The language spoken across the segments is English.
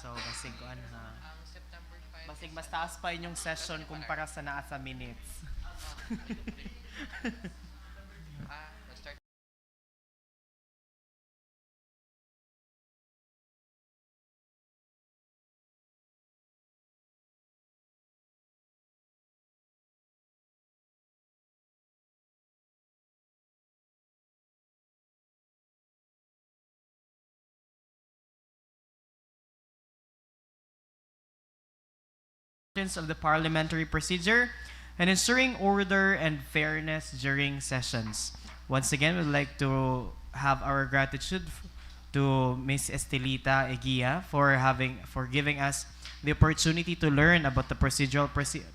So, basig ko ha. Basig mas taas pa inyong session kumpara sa naa sa minutes. Of the parliamentary procedure and ensuring order and fairness during sessions. Once again, we'd like to have our gratitude to Ms. Estelita Eguia for giving us the opportunity to learn about the procedural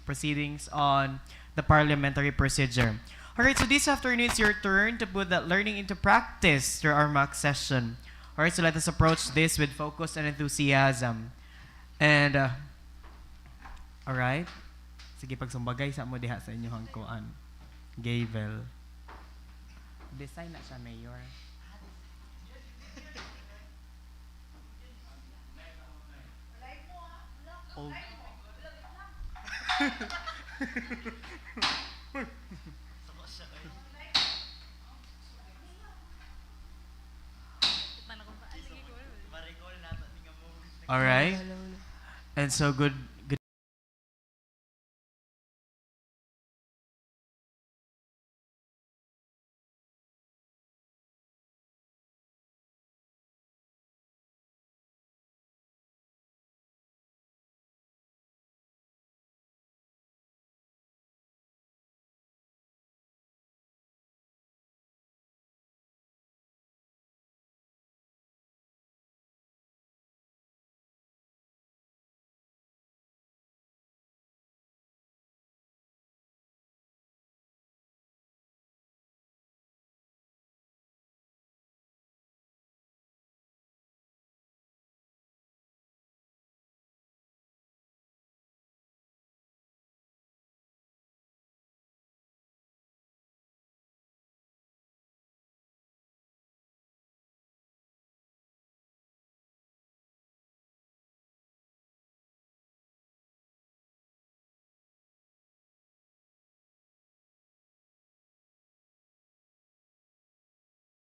proceedings on the parliamentary procedure. Alright, so this afternoon it's your turn to put that learning into practice through our mock session. Alright, so let us approach this with focus and enthusiasm. And alright. Sige, pagsumbagay sa mo diha sa inyong kuan. Gavel. Design na siya, Mayor. Oh. Alright. And so good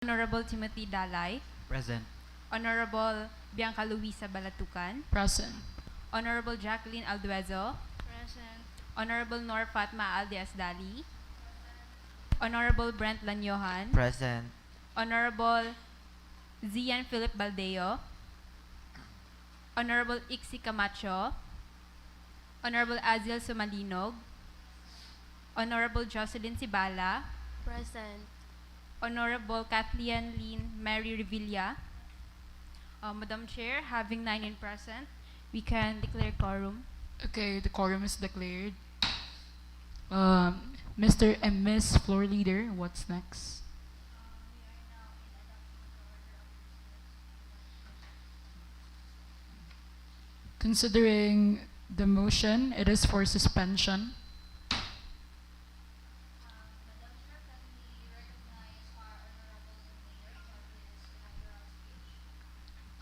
Honorable Timothy Dalay. Present. Honorable Bianca Luisa Balatucan. Present. Honorable Jacqueline Alduezo. Present. Honorable Nor Fatma Aldias Dali. Honorable Brent Lanyohan. Present. Honorable Zian Philip Baldeo. Honorable Ixi Camacho. Honorable Aziel Sumalinog. Honorable Jocelyn Sibala. Present. Honorable Kathleen Lynn Mary Revilla. Madam Chair, having 9 in present, we can declare quorum. Okay, the quorum is declared. Mr. and Miss Floor Leader, what's next? Considering the motion, it is for suspension.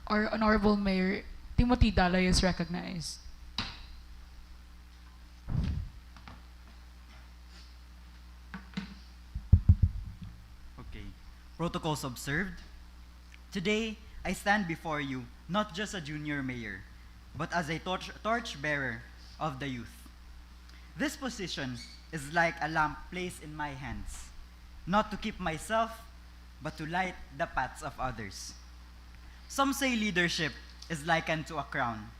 Our Honorable Mayor Timothy Dalay is recognized. Okay. Protocols observed. Today, I stand before you not just a junior mayor, but as a torch bearer of the youth. This position is like a lamp placed in my hands, not to keep myself, but to light the paths of others. Some say leadership is likened to a crown,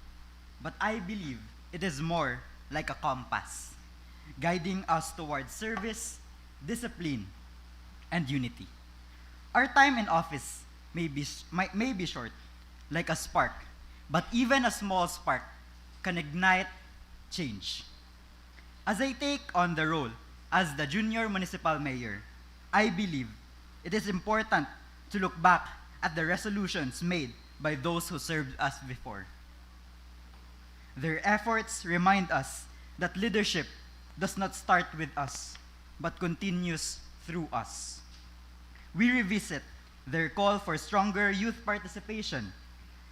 but I believe it is more like a compass, guiding us towards service, discipline, and unity. Our time in office may be short, like a spark, but even a small spark can ignite change. As I take on the role as the junior municipal mayor, I believe it is important to look back at the resolutions made by those who served us before. Their efforts remind us that leadership does not start with us, but continues through us. We revisit their call for stronger youth participation,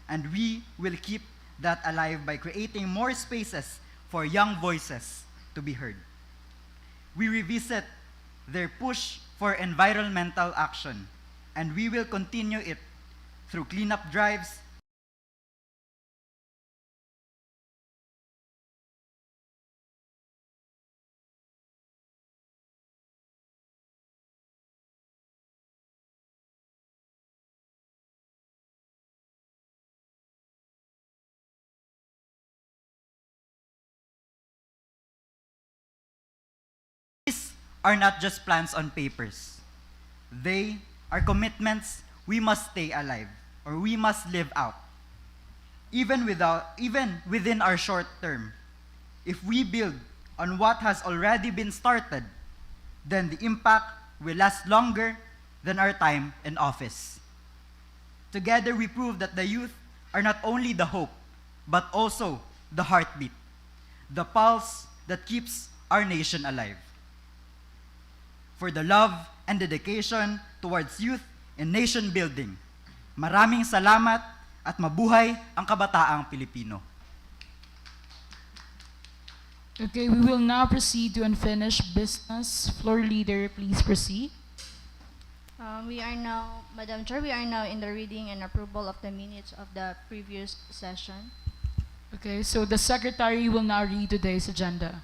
and we will keep that alive by creating more spaces for young voices to be heard. We revisit their push for environmental action, and we will continue it through cleanup drives, these are not just plans on papers. They are commitments we must stay alive or we must live out. Even within our short term, if we build on what has already been started, then the impact will last longer than our time in office. Together we prove that the youth are not only the hope, but also the heartbeat, the pulse that keeps our nation alive. For the love and dedication towards youth and nation building, maraming salamat at mabuhay ang kabataang Pilipino. Okay, we will now proceed to unfinished business. Floor leader, please proceed. Madam Chair, we are now in the reading and approval of the minutes of the previous session. Okay, so the secretary will now read today's agenda.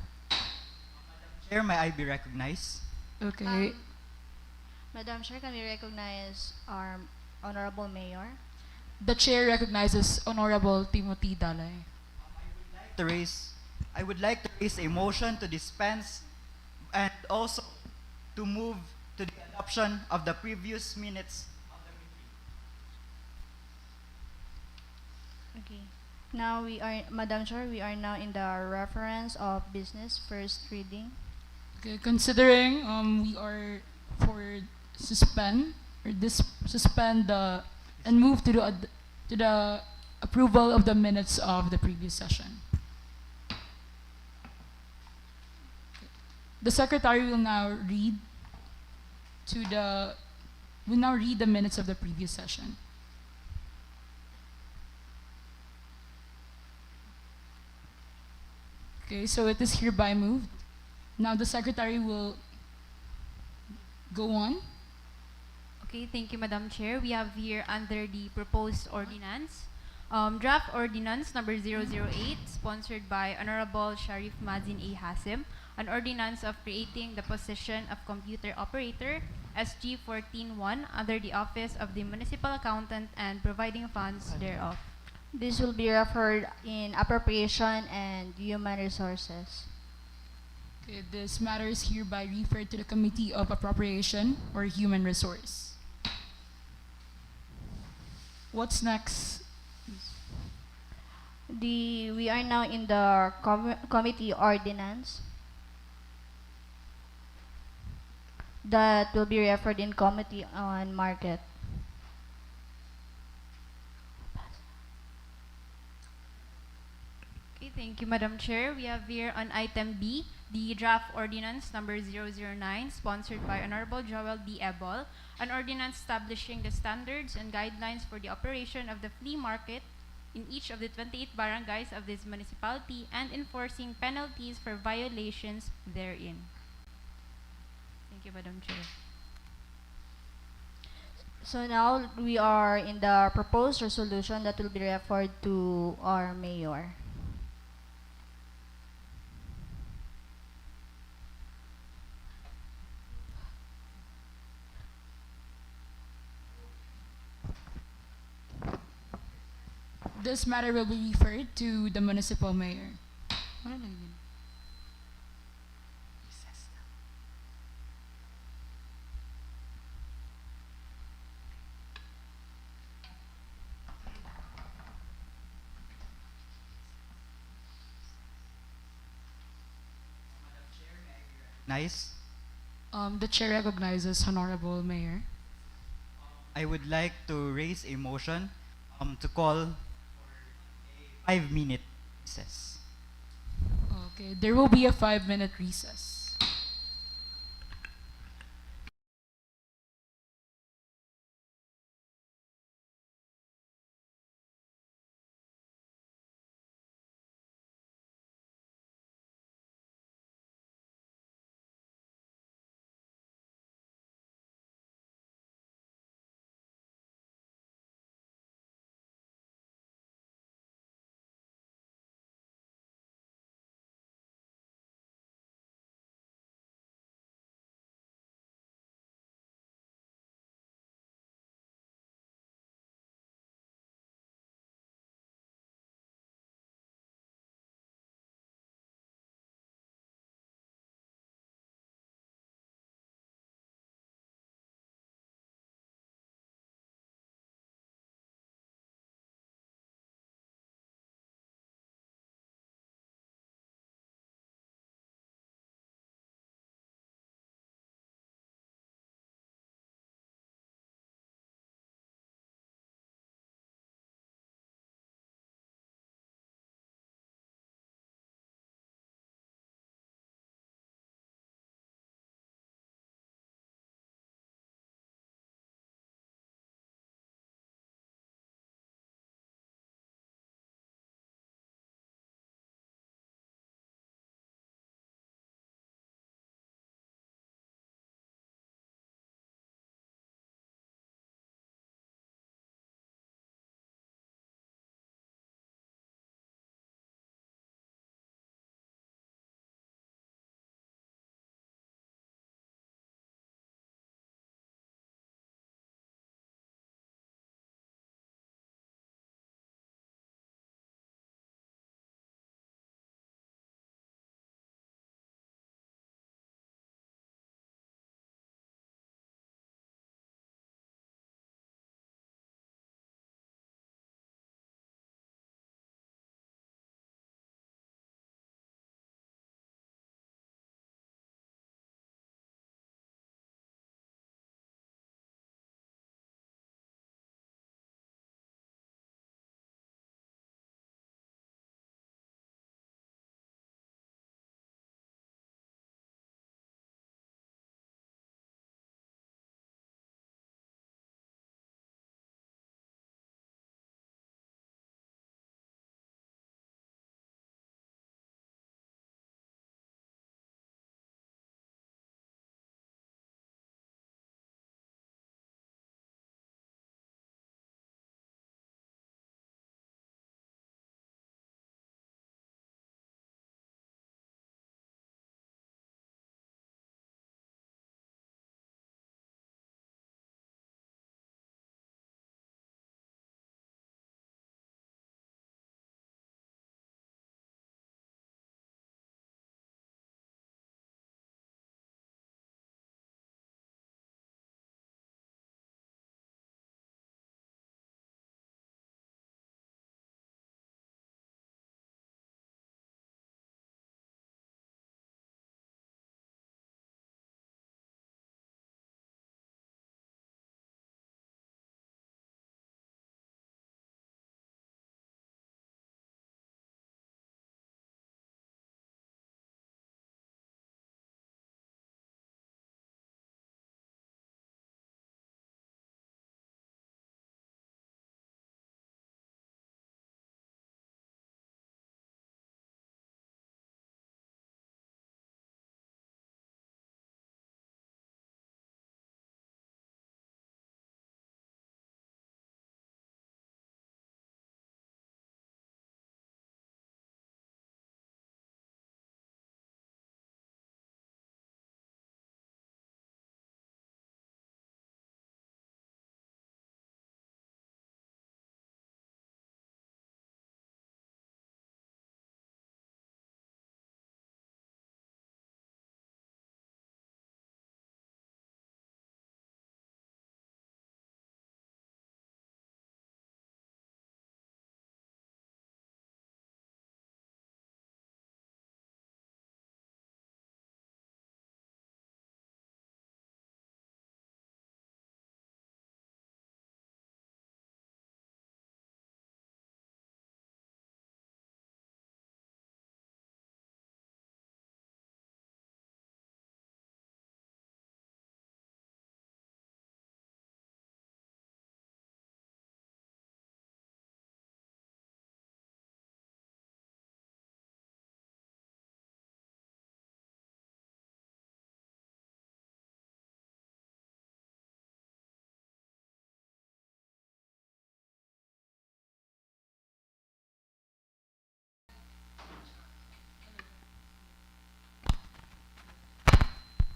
Chair, may I be recognized? Okay, Madam Chair, can we recognize our Honorable Mayor? the chair recognizes Honorable Timothy Dalay. I would like to raise a motion to dispense and also to move to the adoption of the previous minutes of the meeting. Okay. Now Madam Chair, we are now in the reference of business first reading. Okay, considering we are for suspend the and move to the approval of the minutes of the previous session. The secretary will now read the minutes of the previous session. Okay, so it is hereby moved. Now the secretary will go on. Okay, thank you, Madam Chair. We have here under the proposed ordinance, draft ordinance number 008, sponsored by Honorable Sharif Mazin A. Hasim, an ordinance of creating the position of computer operator, SG 14-1, under the Office of the Municipal Accountant and providing funds thereof. This will be referred in appropriation and human resources. Okay, this matter is hereby referred to the Committee of Appropriation or Human Resource. What's next? We are now in the committee ordinance that will be referred in Committee on Market. Okay, thank you, Madam Chair. We have here on item B, the draft ordinance number 009, sponsored by Honorable Joel D. Ebol, an ordinance establishing the standards and guidelines for the operation of the flea market in each of the 28 barangays of this municipality and enforcing penalties for violations therein. Thank you, Madam Chair. So now we are in the proposed resolution that will be referred to our mayor. This matter will be referred to the municipal mayor. Ano lang yun? Nice. The chair recognizes Honorable Mayor. I would like to raise a motion to call for a 5-minute recess. Okay, there will be a 5-minute recess.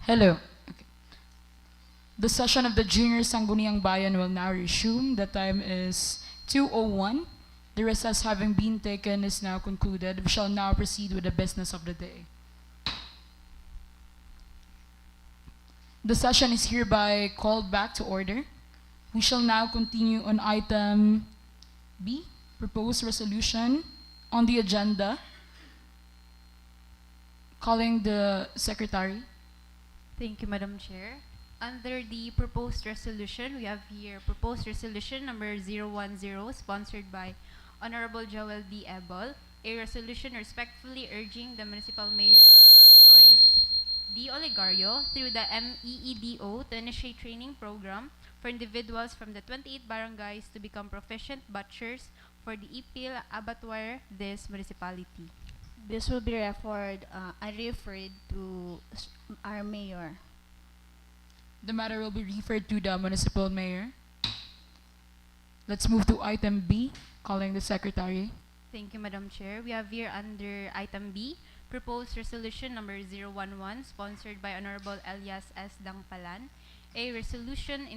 Hello. Okay. The session of the Junior Sangguniang Bayan will now resume. The time is 2:01. The recess having been taken is now concluded. We shall now proceed with the business of the day. The session is hereby called back to order. We shall now continue on item B, proposed resolution on the agenda. Calling the secretary. Thank you, Madam Chair. Under the proposed resolution, we have here proposed resolution number 010, sponsored by Honorable Joel D. Ebol, a resolution respectfully urging the Municipal Mayor Ramses Royce D. Oligario through the MEEDO to initiate training program for individuals from the 28 barangays to become proficient butchers for the Ipil Abattoir this municipality. This will be referred to our mayor. The matter will be referred to the municipal mayor. Let's move to item B, calling the secretary. Thank you, Madam Chair. We have here under item B, proposed resolution number 011, sponsored by Honorable Elias S. Dangpalan, a resolution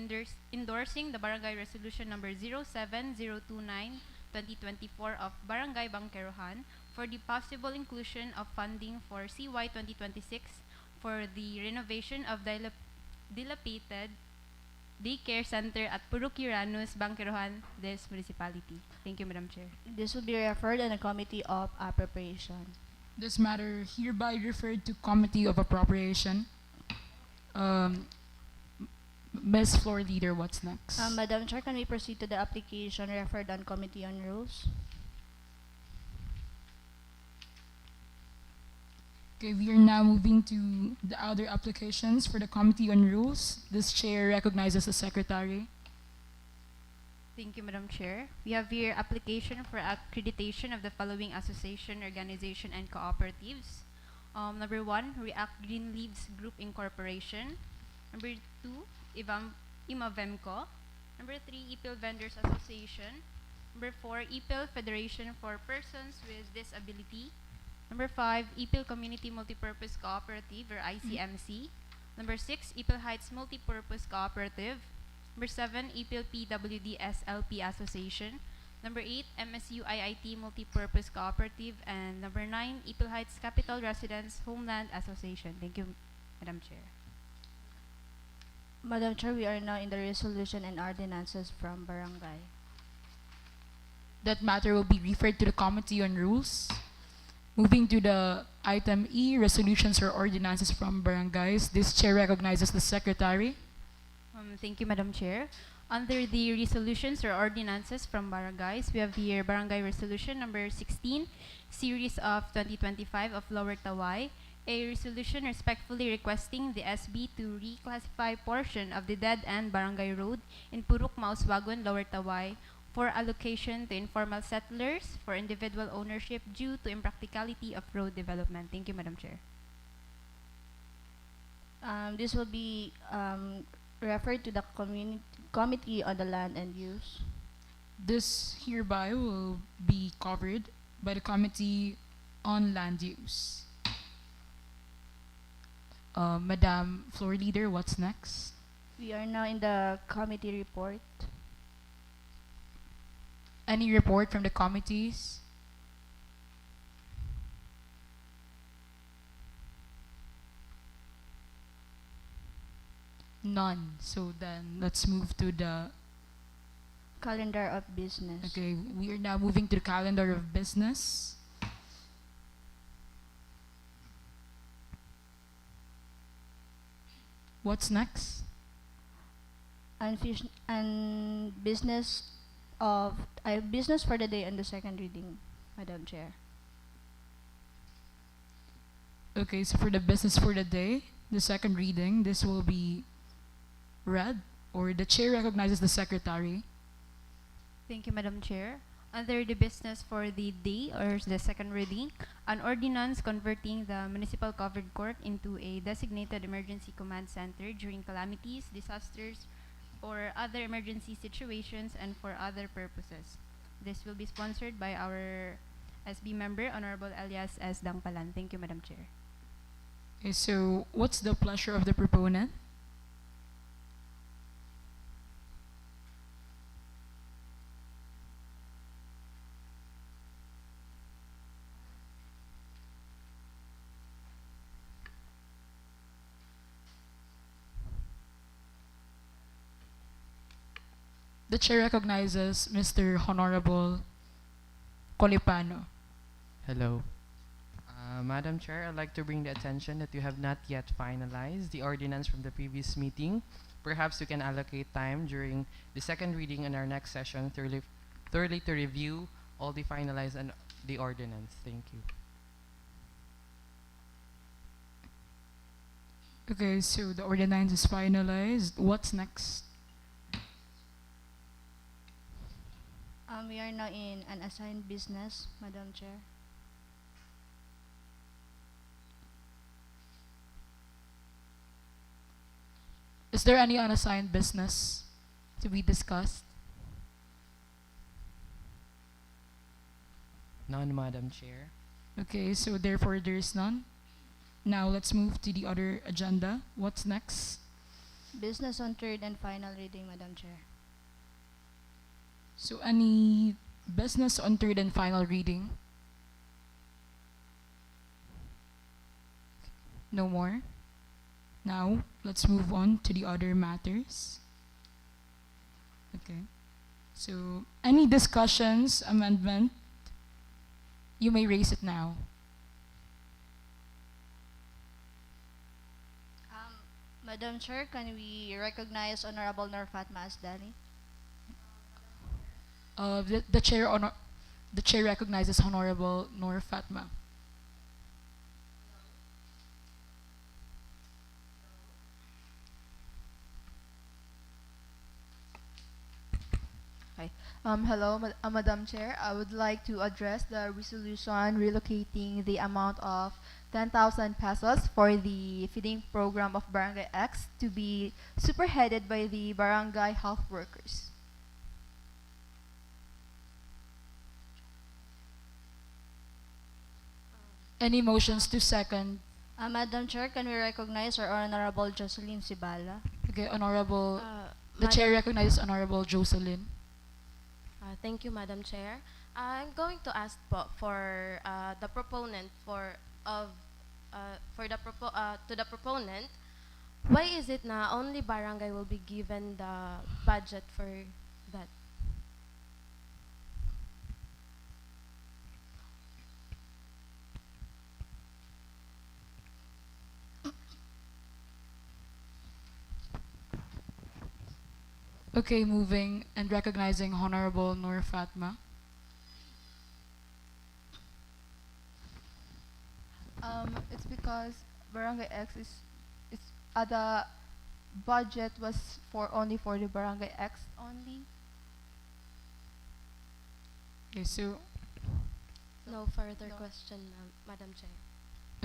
endorsing the Barangay Resolution number 07029-2024 of Barangay Bangkerohan for the possible inclusion of funding for CY 2026 for the renovation of dilapidated daycare center at Purok Uranus, Bangkerohan, this municipality. Thank you, Madam Chair. This will be referred in the Committee of Appropriation. This matter hereby referred to Committee of Appropriation. Ms. Floor Leader, what's next? Madam Chair, can we proceed to the application referred on Committee on Rules? Okay, we are now moving to the other applications for the Committee on Rules. This chair recognizes the secretary. Thank you, Madam Chair. We have here application for accreditation of the following association, organization, and cooperatives. Number 1, React Green Leaves Group Incorporation. Number 2, Imavemco. Number 3, Ipil Vendors Association. Number 4, Ipil Federation for Persons with Disability. Number 5, Ipil Community Multipurpose Cooperative or ICMC. Number 6, Ipil Heights Multipurpose Cooperative. Number 7, Ipil PWD SLP Association. Number 8, MSU IIT Multipurpose Cooperative. And number 9, Ipil Heights Capital Residence Homeland Association. Thank you, Madam Chair. Madam Chair, we are now in the resolution and ordinances from barangay. That matter will be referred to the Committee on Rules. Moving to the item E, resolutions or ordinances from barangays. This chair recognizes the secretary. Thank you, Madam Chair. Under the resolutions or ordinances from barangays, we have here Barangay Resolution number 16, series of 2025 of Lower Tawai, a resolution respectfully requesting the SB to reclassify portion of the dead-end barangay road in Purok Mauswagon, Lower Tawai, for allocation to informal settlers for individual ownership due to impracticality of road development. Thank you, Madam Chair. This will be referred to the Committee on the Land and Use. This hereby will be covered by the Committee on Land Use. Madam Floor Leader, what's next? We are now in the committee report. Any report from the committees? None. So then let's move to the Calendar of business. okay, we are now moving to the calendar of business. What's next? And business for the day and the second reading, Madam Chair. Okay, so for the business for the day, the second reading, this will be read, or the chair recognizes the secretary. Thank you, Madam Chair. Under the business for the day or the second reading, an ordinance converting the municipal covered court into a designated emergency command center during calamities, disasters, or other emergency situations and for other purposes. This will be sponsored by our SB member, Honorable Elias S. Dangpalan. Thank you, Madam Chair. Okay, so what's the pleasure of the proponent? The chair recognizes Mr. Honorable Colipano. Hello. Madam Chair, I'd like to bring the attention that you have not yet finalized the ordinance from the previous meeting. Perhaps we can allocate time during the second reading in our next session thoroughly to review all the finalized and the ordinance. Thank you. Okay, so the ordinance is finalized. What's next? We are now in an assigned business, Madam Chair. Is there any unassigned business to be discussed? None, Madam Chair. Okay, so therefore there is none. Now let's move to the other agenda. What's next? Business on third and final reading, Madam Chair. So any business on third and final reading? No more. Now let's move on to the other matters. Okay. So any discussions, amendment, you may raise it now. Madam Chair, can we recognize Honorable Nur Fatma Asdani? The chair recognizes Honorable Noor Fatma. Hi. Hello, Madam Chair. I would like to address the resolution relocating the amount of 10,000 pesos for the feeding program of Barangay X to be superheaded by the barangay health workers. Any motions to second? Madam Chair, can we recognize our Honorable Jocelyn Sibala? Okay, Honorable. The Madam- chair recognizes Honorable Jocelyn. Thank you, Madam Chair. I'm going to ask po for the proponent to the proponent, why is it na only barangay will be given the budget for that? Okay, moving and recognizing Honorable Noor Fatma. It's because Barangay X is the budget was for only for the Barangay X only. Okay, so No further No. question, Madam Chair.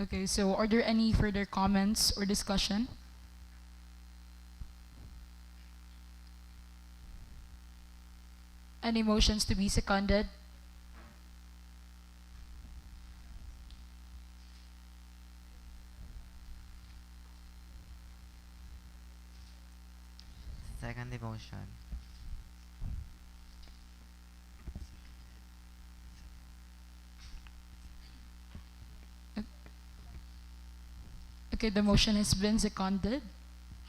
okay, so are there any further comments or discussion? Any motions to be seconded? Second devotion. Okay, the motion has been seconded.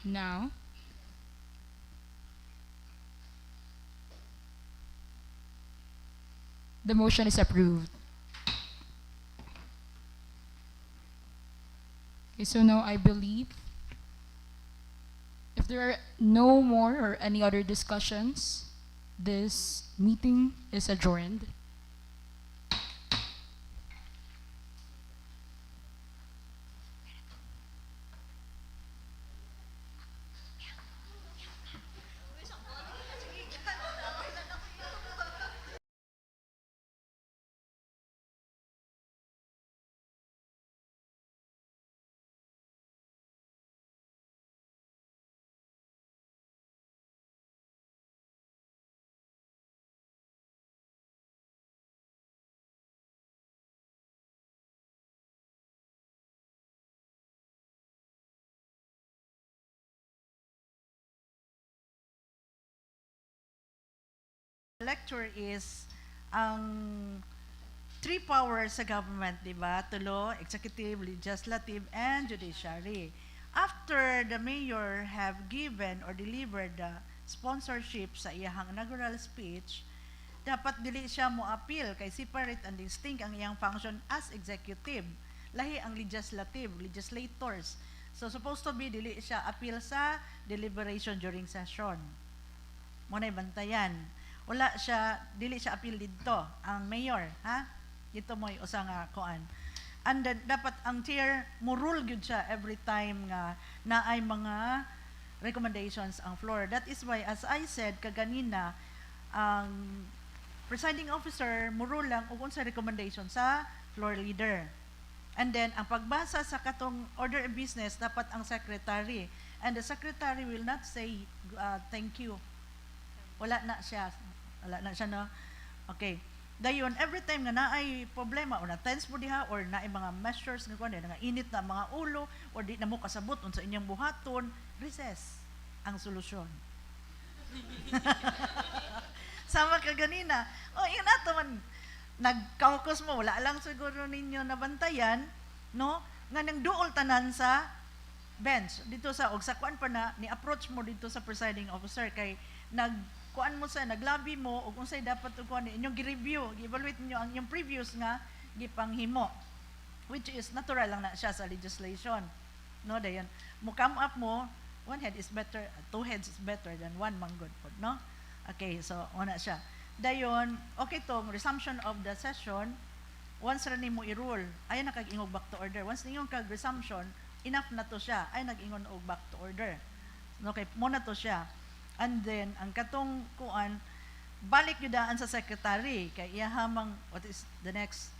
Now, the motion is approved. Okay, so now I believe if there are no more or any other discussions, this meeting is adjourned. lecture is ang three powers sa government, di ba? Tulo, executive, legislative, and judiciary. After the mayor have given or delivered the sponsorship sa iyang inaugural speech, dapat dili siya mo appeal kay separate and distinct ang iyang function as executive. Lahi ang legislative, legislators. So supposed to be dili siya appeal sa deliberation during session. Mo na bantayan. Wala siya, dili siya appeal dito ang mayor, ha? Dito mo usa nga kuan. And then, dapat ang chair mo rule gyud siya every time nga naay mga recommendations ang floor. That is why, as I said kaganina, ang presiding officer mo rule lang ug unsa recommendation sa floor leader. And then ang pagbasa sa katong order of business dapat ang secretary, and the secretary will not say thank you. Wala na siya no. Okay. Dayon, every time nga naay problema o na-tense mo diha or naay mga measures nga kuan nga init na mga ulo or di na mo kasabot unsa inyong buhaton, recess ang solusyon. Sama ka ganina. Oh, yun ato man nag-caucus mo, wala lang siguro ninyo nabantayan, no? Nga nang duol tanan sa bench dito sa og sa kuan pa na ni approach mo dito sa presiding officer kay kuan mo sa naglabi mo ug unsay dapat ug kuan inyong gi-review, gi-evaluate niyo ang inyong previous nga gipanghimo, which is natural lang na siya sa legislation, no? Dayon mo come up mo, one head is better, two heads is better than one manggod pod, no? Okay, so una siya. Dayon, okay tong resumption of the session, once ra nimo i-rule, ay nakag-ingog back to order. Once ninyo kag resumption, enough na to siya, ay nag-ingon og back to order. Okay, mo na to siya. And then, ang katong kuan, balik yudaan sa secretary, kay iya hamang, what is the next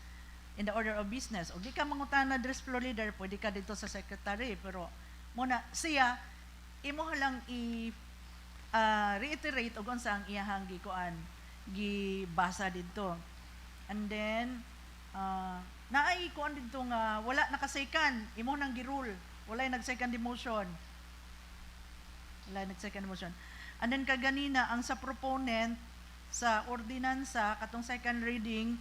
in the order of business. O di ka mangutana dress floor leader, pwede ka dito sa secretary, pero muna, siya, imo lang reiterate og unsa ang iyahang gikuan, gibasa dito. And then, naay kuan dito nga, wala nakasaykan, imo nang girule, wala nag-second motion. Wala nag-second motion. And then kaganina, ang sa proponent, sa ordinansa, katong second reading,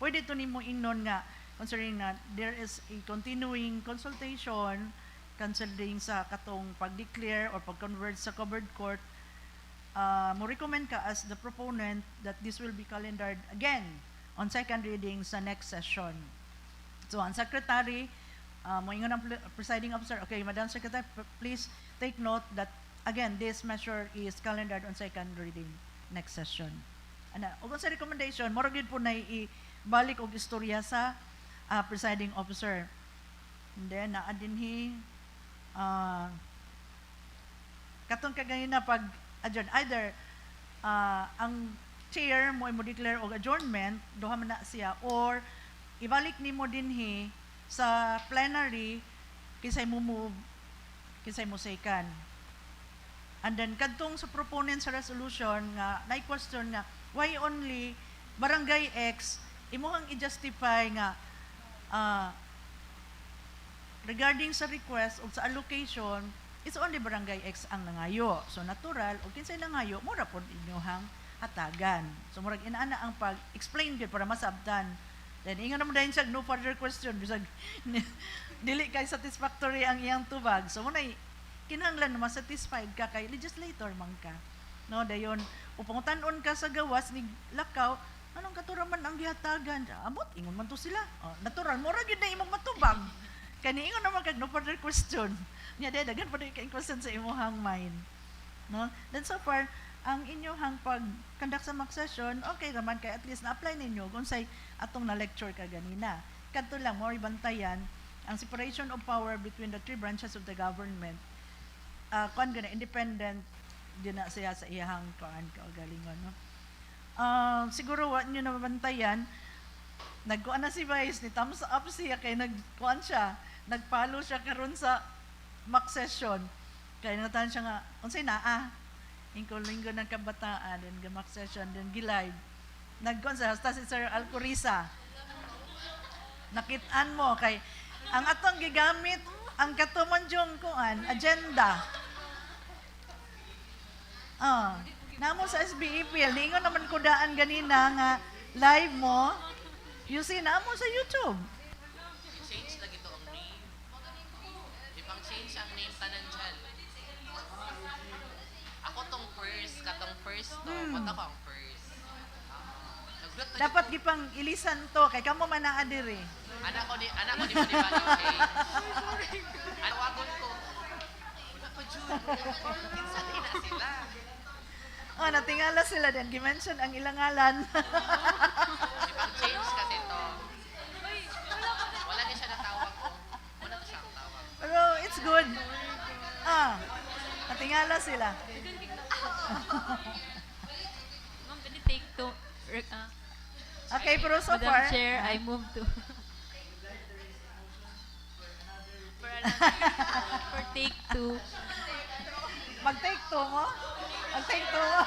pwede ito nimo ingnon nga, considering na there is a continuing consultation, considering sa katong pag-declare or pag-convert sa covered court, mo recommend ka as the proponent that this will be calendared again on second reading sa next session. So, ang secretary, mo ingon ang presiding officer, okay, Madam Secretary, please take note that again, this measure is calendared on second reading next session. Ana, ug sa recommendation, mora gyud po na ibalik og istorya sa presiding officer. And then naa dinhi katong kagayina pag adjourn, either ang chair mo declare og adjournment, duha man na siya, or ibalik nimo dinhi sa plenary kisay mo move, kisay mo second. And then, kadtong sa proponent sa resolution nga, na-question nga, why only Barangay X, imuhang i-justify nga, regarding sa request o sa allocation, it's only Barangay X ang nangayo. So, natural, o kinsay nangayo, mura po inyuhang hatagan. So, murag inaana ang pag-explain din para masabtan. Then, ingon naman dahil siya, no further question, bisag, dili kay satisfactory ang iyang tubag. So, muna kinahanglan na satisfied ka kay legislator man ka, no? Dayon upangutan-on ka sa gawas ni lakaw, anong katuraman ang gihatagan, amot ingon man to sila, natural mura gyud na imong matubag kani ingon naman kag no further question nya dagan pa kay question sa imong mind, no? Then so far ang inyong pag-conduct sa mock session, okay raman kay at least na-apply ninyo kung say atong na-lecture ka ganina. Kadto lang mo bantayan ang separation of power between the three branches of the government. Kuan gana independent din na siya sa iyang kuan kaugalingon, no? Siguro wa niyo nabantayan, nagkuan na si Vice ni thumbs up siya kay nagkuan siya, nagpalo siya karon sa mock session. Kay natan siya nga unsay naa Session-Linggo ng Kabataan, then mock session, then gi-live. Nagkuan sa hasta si Sir Alcurisa. Nakit-an mo kay ang atong gigamit ang katumanjong kuan agenda. Namo sa SBEPL, ningon naman ko daan ganina nga live mo. You see, namo sa YouTube. Change lagi to ang name. Ipang change ang name tanan dyan. Ako tong first, katong first to. Ba't ako ang first? Naglat na Dapat gipang ilisan to kay kamo man naa diri. anak ko di mo di ba okay? Ano wagon ko? Wala pa Jud. Kinsa din na sila. Oh, natingala sila din. Gimension ang ilang ngalan. Ipang change kasi to. Wala din siya natawag ko. Wala to siya ang tawag. Pero it's good. Natingala sila. Ma'am, pwede take two. Okay, pero so Madam far, Chair, I move to for take two. mag-take two mo? Mag-take two mo?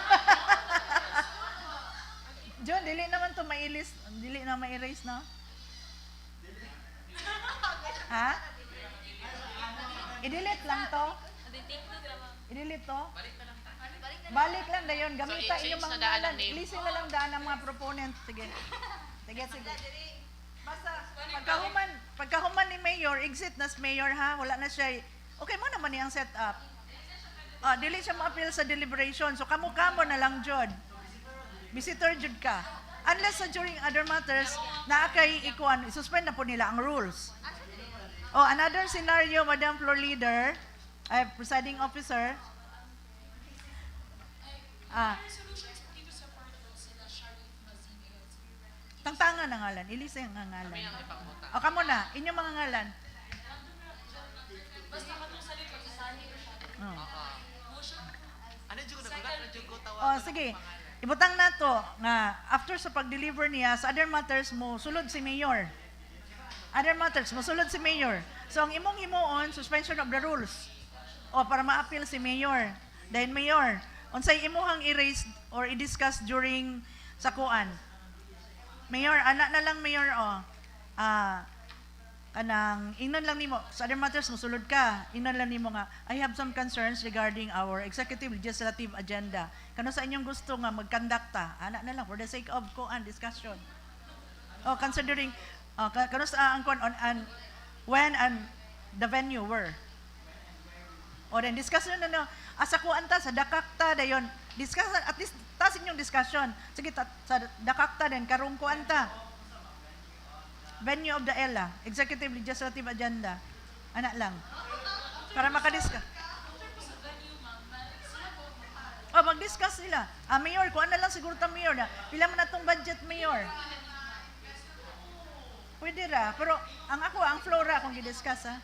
John, dili naman to mailis. Dili na ma-erase na? Ha? I-delete lang to? I-delete to? Balik lang na yun. Gamita So, i-change inyong mga na daan ngalan. ang name. Ilisin na lang daan ng mga proponents. Sige. Sige. Basta, pagkahuman ni Mayor, exit na si Mayor ha. Wala na siya. Okay mo naman yung setup. Dili siya ma-appeal sa deliberation. So, kamo-kamo na lang, Jod. Visitor, Jod ka. Unless during other matters, na kay ikuan, isuspend na po nila ang rules. Another scenario, Madam Floor Leader, Presiding Officer, tangtangan ang ngalan. Ilisa yung ngalan. Kamo na. Inyong mga ngalan. Ano jud na gulat na jud ko tawag. Sige. Ibutang na to nga after sa pag-deliver niya sa other matters mo sulod si Mayor. Other matters mo sulod si Mayor. So ang imong himuon suspension of the rules. Para ma-appeal si Mayor. Dahil Mayor, unsay imuhang i-raise or i-discuss during sa kuan. Mayor, anak na lang Mayor kanang ingnon lang nimo sa other matters mosulod ka. Ingnon lang nimo nga I have some concerns regarding our executive legislative agenda. Kano sa inyong gusto nga magkondakta? Anak na lang for the sake of kuan discussion. Considering kano sa ang kuan on when and the venue were. Then discussion na asa kuan ta sa dakakta dayon. Discuss at least tasin yung discussion. Sige sa dakakta din karong kuan ta. Venue of the ELA, Executive Legislative Agenda. Anak lang. Para makadiscuss. Mag-discuss sila. Mayor, kuan na lang siguro ta Mayor na. Pila man natong budget Mayor. Pwede ra. Pero ang flora kung i-discuss ha.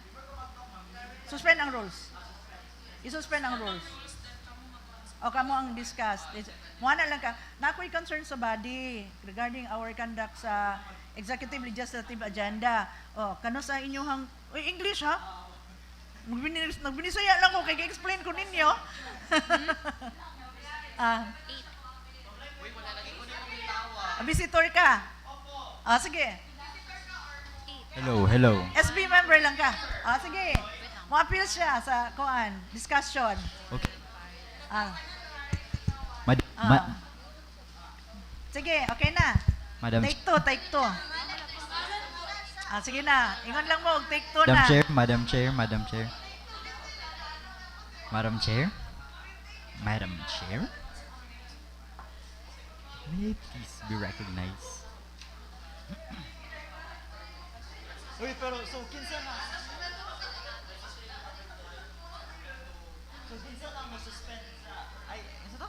Suspend ang rules. I-suspend ang rules. Kamo ang discuss. Muna lang ka. Nako'y concern sa body regarding our conduct sa Executive Legislative Agenda. Kano sa inyong English ha? Nagbinisaya lang ko kay explain ko ninyo. Visitor ka? Sige. Hello. SB member lang ka? Sige. Mo-appeal siya sa kuan, discussion. Okay. Sige, okay na. Madam Take two. Sige na. Ingon lang mo, take two Madam na. Chair, Madam Chair, Madam Chair. Madam Chair? Madam Chair? May I please be recognized? Uy, pero so kinsa na? So kinsa na mo suspend sa ay, isa to?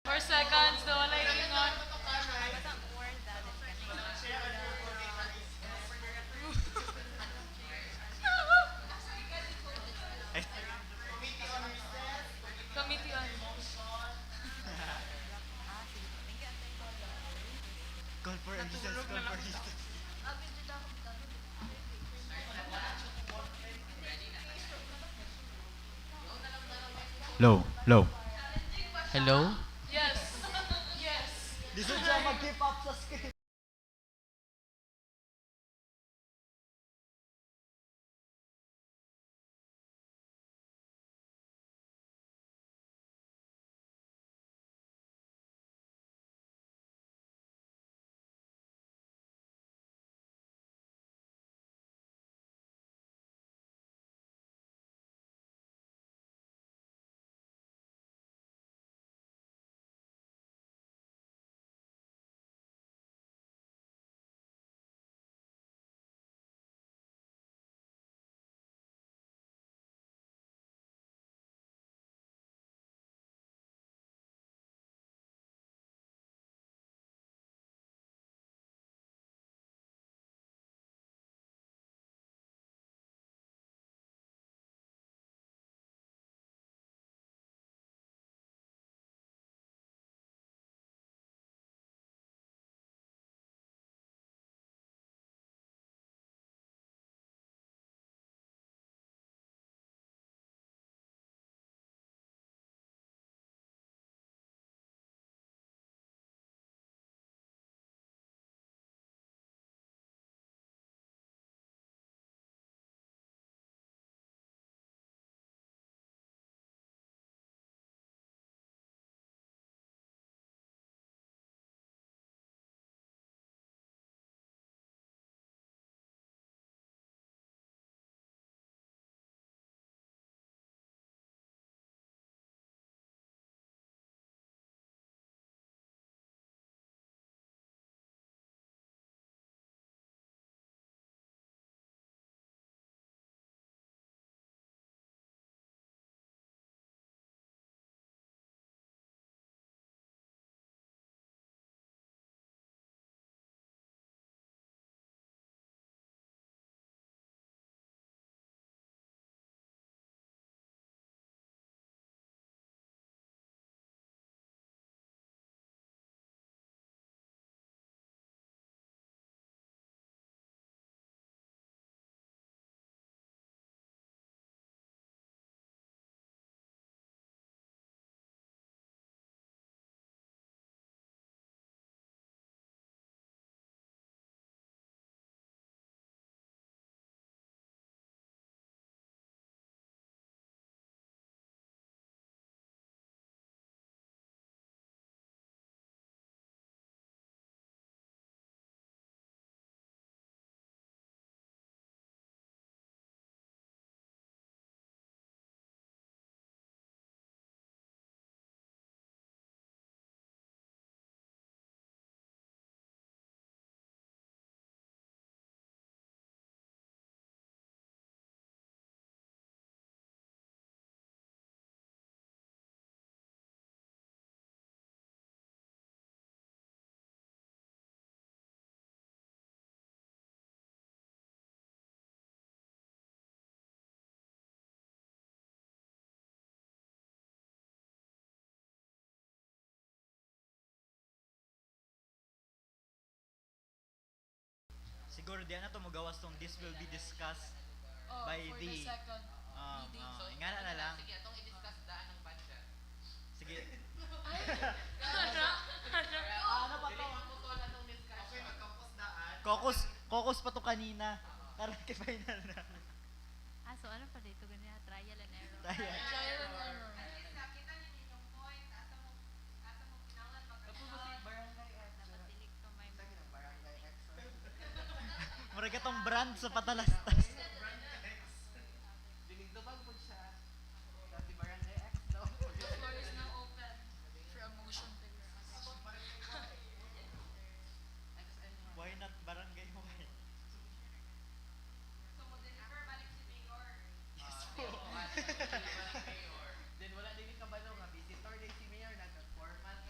4 seconds, no, wala ingon. Committee on Call for recess, call for recess. Low, low. Hello? Yes. Yes. Di siya mag-keep up sa script. Siguro di na to magawas tong this will be discussed by for the the second meeting. ingana na lang. Sige, atong i-discuss daan ng budget. Sige. Ano pa to? Caucus pa to kanina. Karon kay final na. So ano pa dito ganyan? Trial and error. Trial and error. Napatilik to may Murag katong brand sa patalastas. The floor is now open for a motion to Why not barangay mo? Then wala din kabalo nga visitor day si Mayor nagka 4 months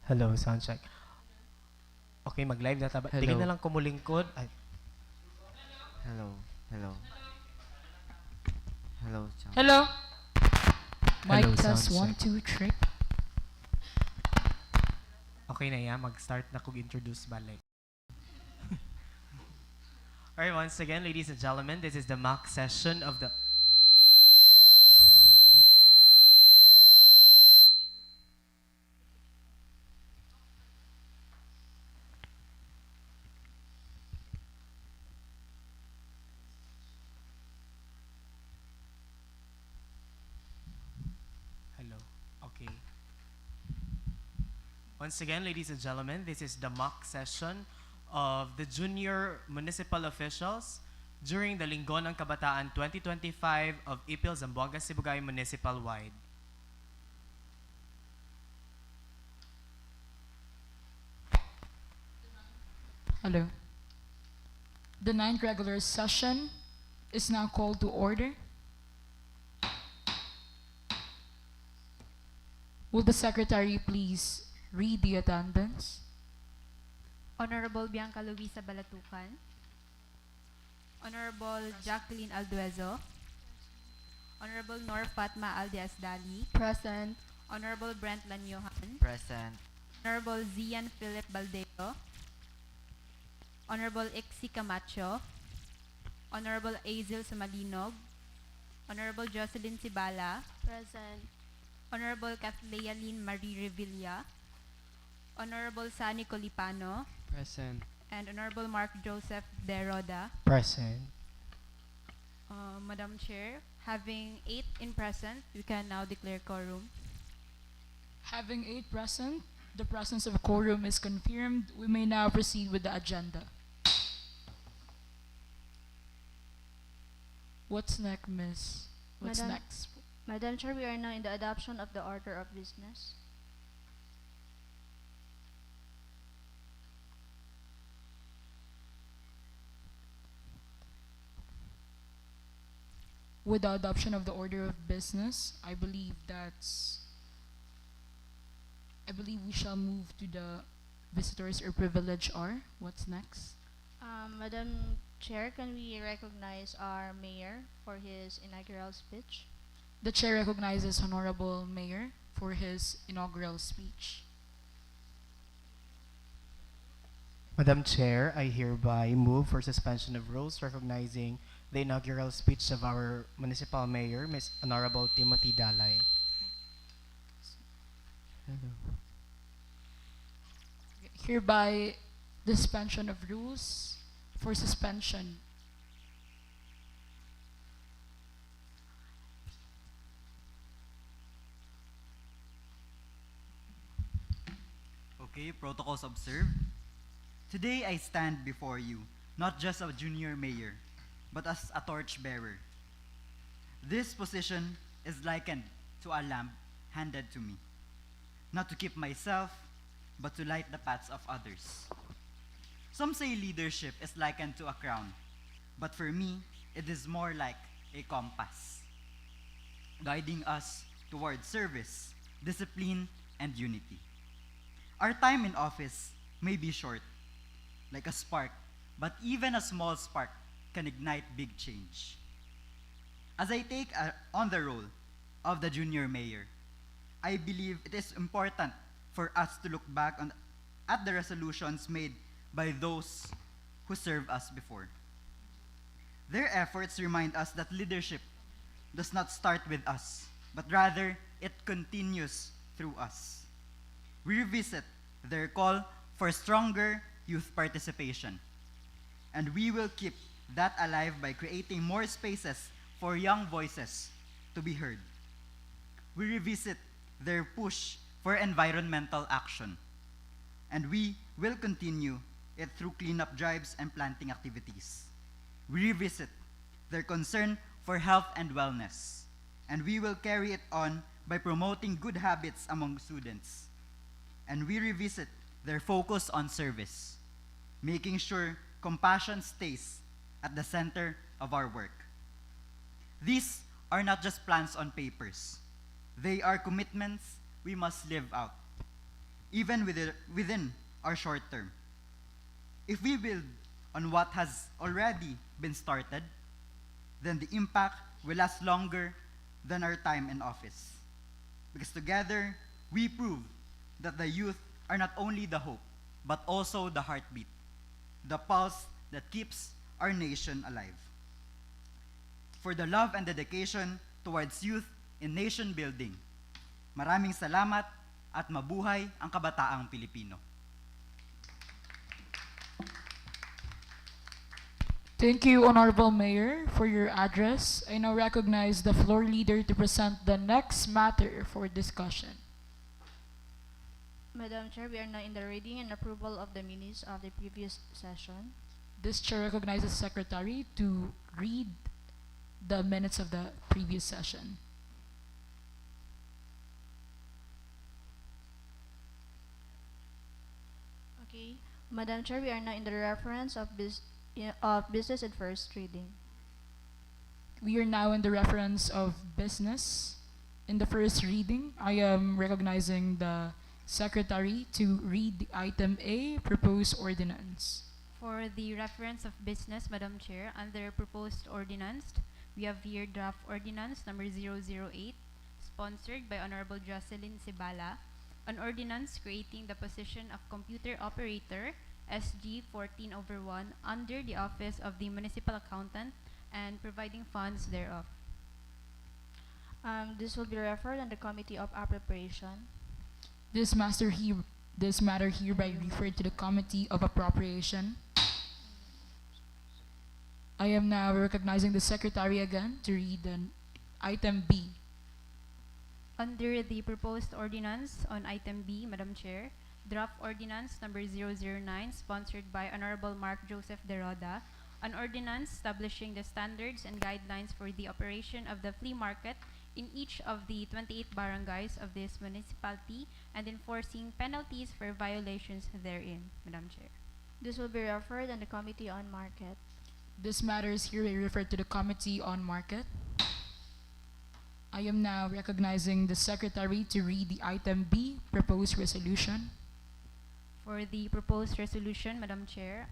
Hello, sound check. Okay, mag-live na taba. Hello. Tingin na lang kumulingkod. Ay, Hello. Hello. Hello, Chang. Hello? Mic Hello, test, sound 1, 2, 3. okay na yan. Mag-start na kung introduce balik. Alright, once again, ladies and gentlemen, this is the mock session of the... Hello. Okay. Once again, ladies and gentlemen, this is the mock session of the junior municipal officials during the Linggo ng Kabataan 2025 of Ipil Zamboanga Sibugay Municipal Wide. Hello. The ninth regular session is now called to order. Will the secretary please read the attendance? Honorable Bianca Luisa Balatucan, Honorable Jacqueline Alduezo, Honorable Nor Fatma Aldiasdali, Present. Honorable Brent Lanyohan, Present. Honorable Zian Philip Baldeo, Honorable Ixi Camacho, Honorable Azil Samalinog, Honorable Jocelyn Sibala, Present. Honorable Kathleen Marie Revilla, Honorable Sani Colipano, Present. and Honorable Mark Joseph De Roda. Present. Madam Chair, having 8 in present, we can now declare quorum. Having 8 present, the presence of a quorum is confirmed. We may now proceed with the agenda. What's next, Miss? What's Madam- next? Madam Chair, we are now in the adoption of the order of business. With the adoption of the order of business, I believe we shall move to the visitors or privilege R. What's next? Madam Chair, can we recognize our mayor for his inaugural speech? The chair recognizes Honorable Mayor for his inaugural speech. Madam Chair, I hereby move for suspension of rules recognizing the inaugural speech of our municipal mayor, Ms. Honorable Timothy Dalay. Hello. Hereby, the suspension of rules for suspension. Okay, protocols observed. Today I stand before you, not just a junior mayor, but as a torchbearer. This position is likened to a lamp handed to me, not to keep myself, but to light the paths of others. Some say leadership is likened to a crown, but for me, it is more like a compass, guiding us towards service, discipline, and unity. Our time in office may be short, like a spark, but even a small spark can ignite big change. As I take on the role of the junior mayor, I believe it is important for us to look back at the resolutions made by those who served us before. Their efforts remind us that leadership does not start with us, but rather it continues through us. We revisit their call for stronger youth participation, and we will keep that alive by creating more spaces for young voices to be heard. We revisit their push for environmental action, and we will continue it through cleanup drives and planting activities. We revisit their concern for health and wellness, and we will carry it on by promoting good habits among students. And we revisit their focus on service, making sure compassion stays at the center of our work. These are not just plans on papers. They are commitments we must live out. even within our short term. If we build on what has already been started, then the impact will last longer than our time in office. Because together, we prove that the youth are not only the hope, but also the heartbeat, the pulse that keeps our nation alive. For the love and dedication towards youth in nation building, maraming salamat at mabuhay ang kabataang Pilipino. Thank you, Honorable Mayor, for your address. I now recognize the floor leader to present the next matter for discussion. Madam Chair, we are now in the reading and approval of the minutes of the previous session. This chair recognizes Secretary to read the minutes of the previous session. Okay. Madam Chair, we are now in the reference of business and first reading. We are now in the reference of business. In the first reading, I am recognizing the Secretary to read the item A, proposed ordinance. For the reference of business, Madam Chair, under proposed ordinance, we have here draft ordinance number 008, sponsored by Honorable Jocelyn Cibala, an ordinance creating the position of computer operator SG 14/1 under the office of the municipal accountant and providing funds thereof. This will be referred on the Committee of Appropriation. This matter hereby referred to the Committee of Appropriation. I am now recognizing the Secretary again to read the item B. Under the proposed ordinance on item B, Madam Chair, draft ordinance number 009, sponsored by Honorable Mark Joseph De Roda, an ordinance establishing the standards and guidelines for the operation of the flea market in each of the 28 barangays of this municipality and enforcing penalties for violations therein, Madam Chair. This will be referred on the Committee on Market. This matter is hereby referred to the Committee on Market. I am now recognizing the Secretary to read the item B, proposed resolution. For the proposed resolution, Madam Chair,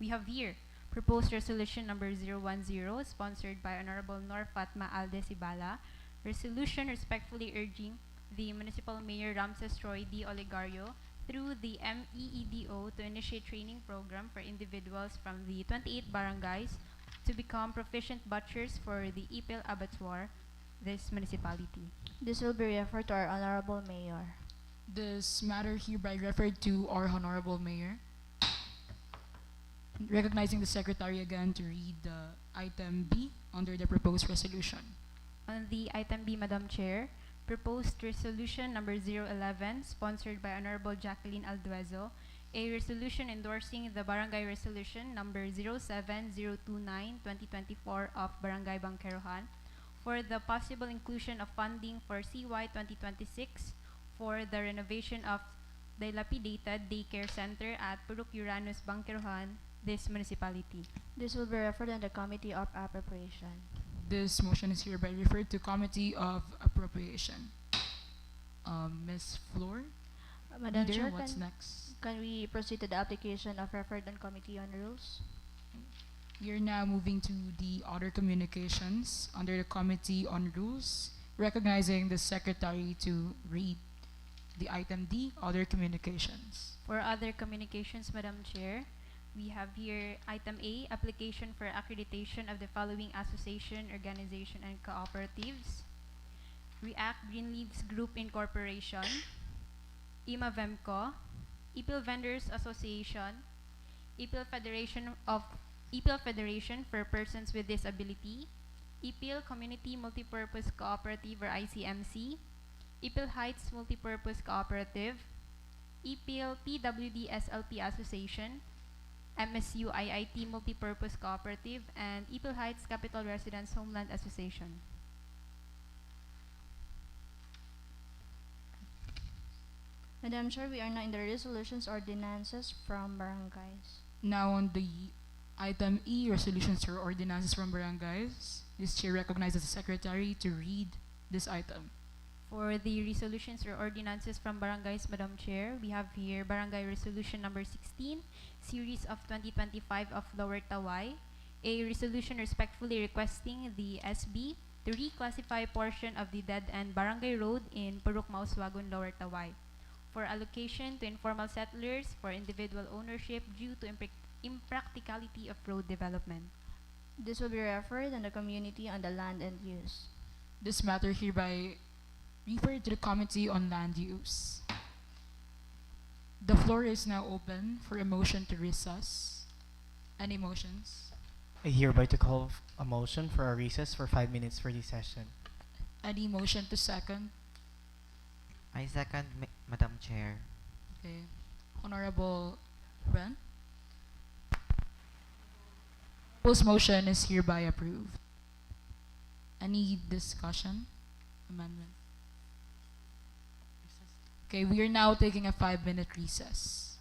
we have here proposed resolution number 010, sponsored by Honorable Nor Fatma Alde Cibala, resolution respectfully urging the Municipal Mayor Ramses Troy D. Olegario through the MEEDO to initiate training program for individuals from the 28 barangays to become proficient butchers for the Ipil Abattoir, this municipality. This will be referred to our Honorable Mayor. This matter hereby referred to our Honorable Mayor. Recognizing the Secretary again to read the item B under the proposed resolution. On the item B, Madam Chair, proposed resolution number 011, sponsored by Honorable Jacqueline Alduezo, a resolution endorsing the Barangay Resolution number 07029-2024 of Barangay Bangkerohan for the possible inclusion of funding for CY 2026 for the renovation of dilapidated daycare center at Purok Uranus, Bangkerohan, this municipality. This will be referred on the Committee of Appropriation. This motion is hereby referred to Committee of Appropriation. Ms. Floor, Madam Leader, Chair, what's next? can we proceed to the application of referred on Committee on Rules? We are now moving to the other communications under the Committee on Rules, recognizing the Secretary to read the item D, other communications. For other communications, Madam Chair, we have here item A, application for accreditation of the following association, organization, and cooperatives: React Green Leaves Group Incorporation, IMAVEMCO, Ipil Vendors Association, Ipil Federation for Persons with Disability, Ipil Community Multipurpose Cooperative or ICMC, Ipil Heights Multipurpose Cooperative, Ipil PWD SLP Association, MSU IIT Multipurpose Cooperative, and Ipil Heights Capital Residence Homeland Association. Madam Chair, we are now in the resolutions ordinances from barangays. Now on the item E, resolutions or ordinances from barangays, this chair recognizes the Secretary to read this item. For the resolutions or ordinances from barangays, Madam Chair, we have here Barangay Resolution number 16, Series of 2025 of Lower Tawai, a resolution respectfully requesting the SB to reclassify portion of the dead-end barangay road in Purok Mauswagon, Lower Tawai, for allocation to informal settlers for individual ownership due to impracticality of road development. This will be referred on the Community on the Land and Use. This matter hereby referred to the Committee on Land Use. The floor is now open for a motion to recess. Any motions? I hereby to call a motion for a recess for 5 minutes for this session. Any motion to second? I second, Madam Chair. Okay. Honorable Ren? Proposed motion is hereby approved. Any discussion? Amendment? Okay, we are now taking a 5-minute recess.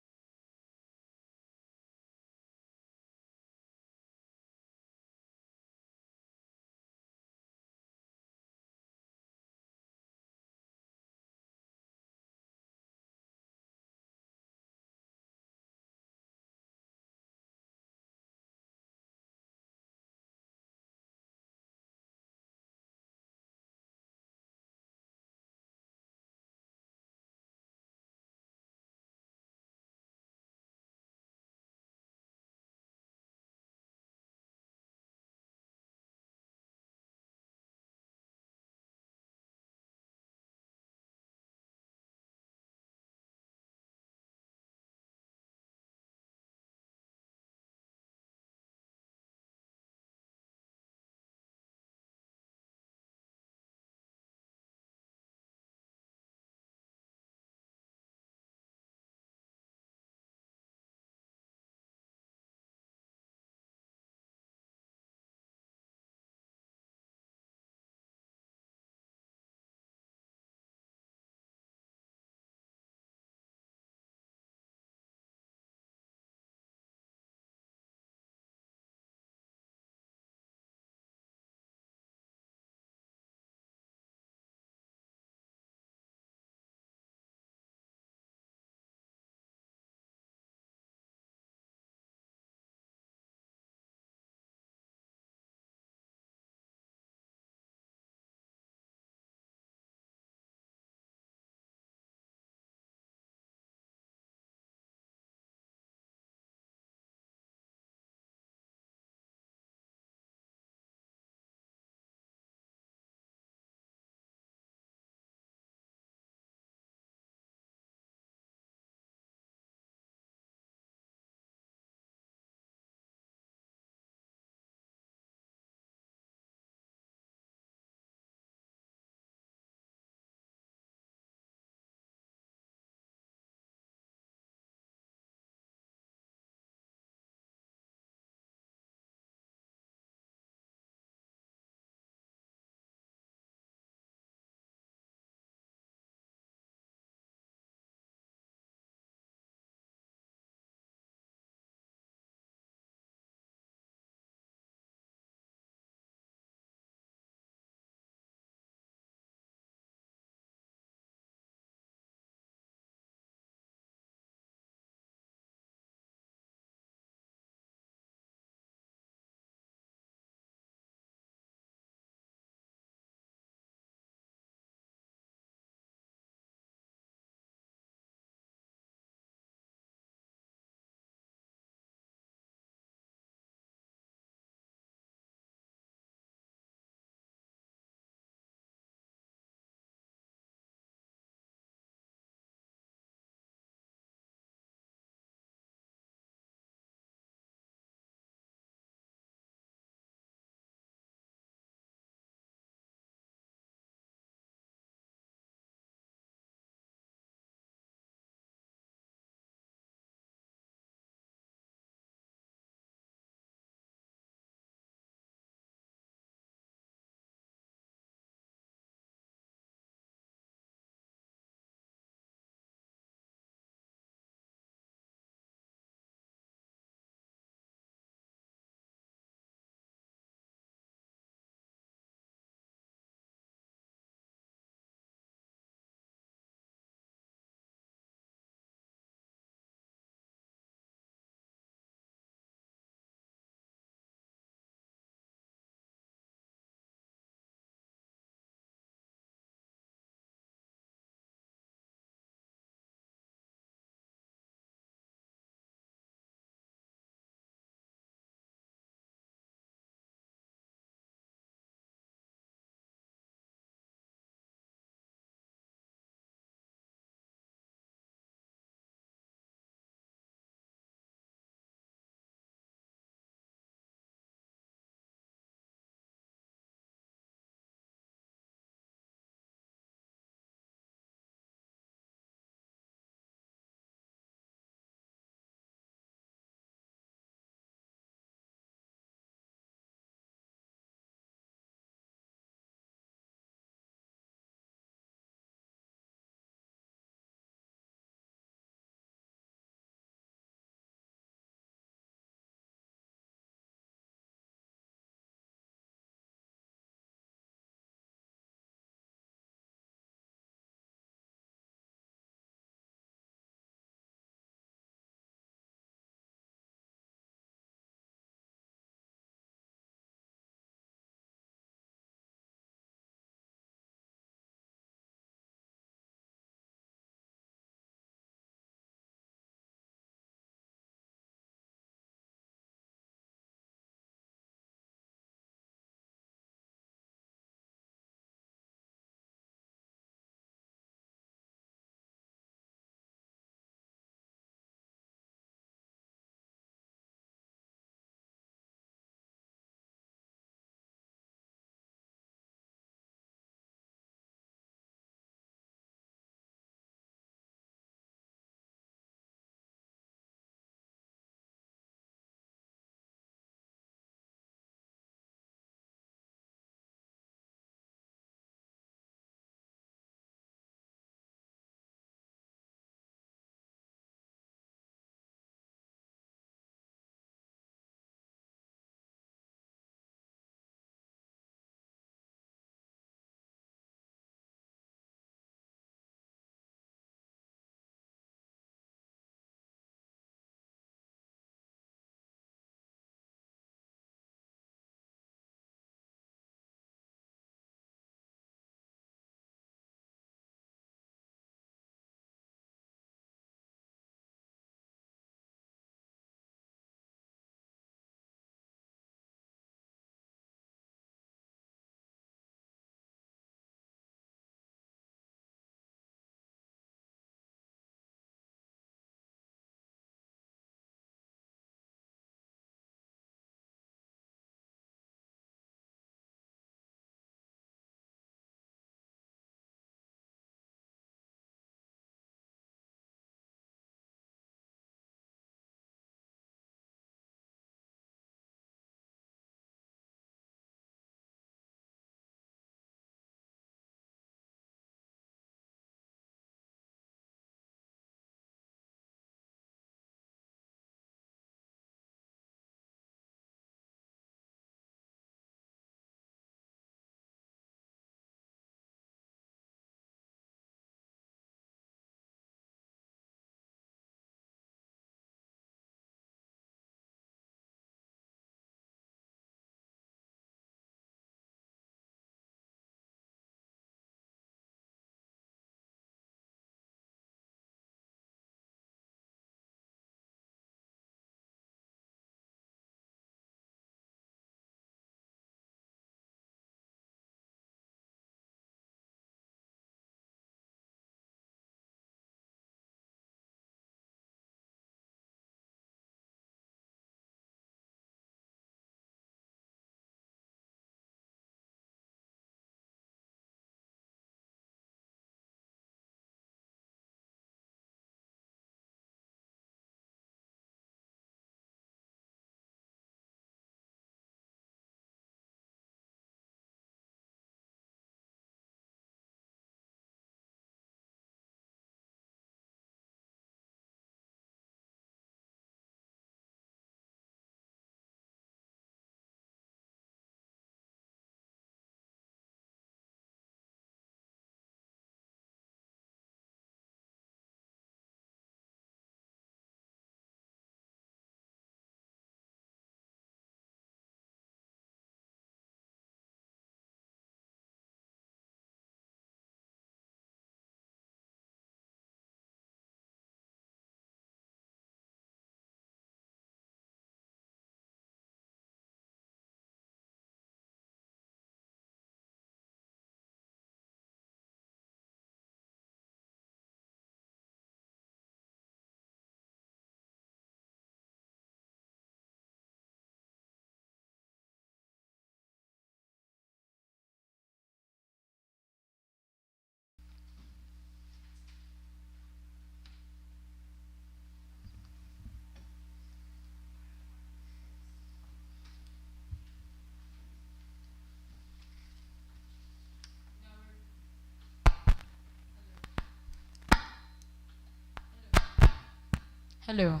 Hello.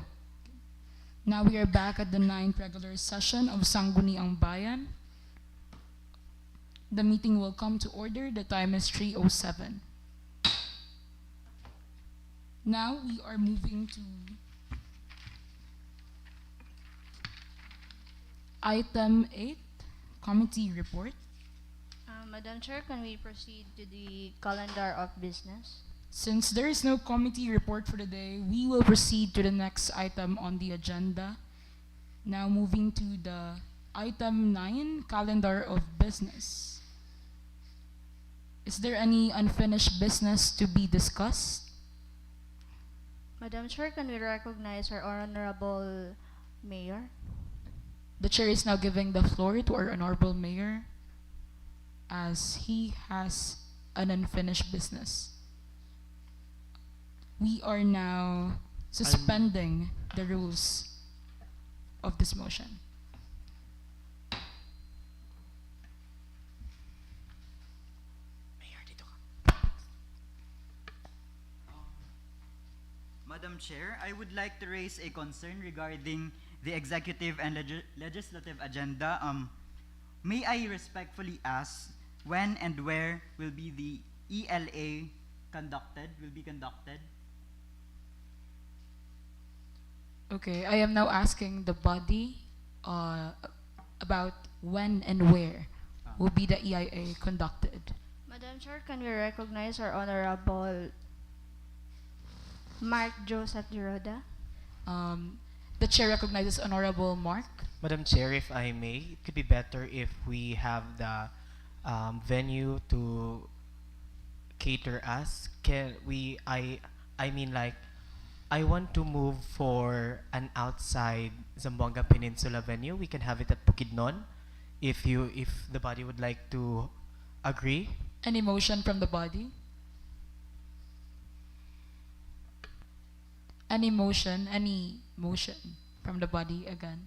Now we are back at the 9th regular session of Sangguniang Bayan. The meeting will come to order. The time is 3:07. Now we are moving to item 8, committee report. Madam Chair, can we proceed to the calendar of business? Since there is no committee report for the day, we will proceed to the next item on the agenda. Now moving to the item 9, calendar of business. Is there any unfinished business to be discussed? Madam Chair, can we recognize our Honorable Mayor? The chair is now giving the floor to our honorable mayor as he has an unfinished business. We are now suspending the rules of this motion. Madam Chair, I would like to raise a concern regarding the executive and legislative agenda. May I respectfully ask when and where will be the ELA conducted? Okay, I am now asking the body about when and where will be the EIA conducted. Madam Chair, can we recognize our Honorable Mark Joseph Giroda? The chair recognizes Honorable Mark. Madam Chair, if I may, it could be better if we have the venue to cater us. Can we? I mean, like, I want to move for an outside Zamboanga Peninsula venue. We can have it at Bukidnon, if the body would like to agree. Any motion from the body? Any motion from the body again?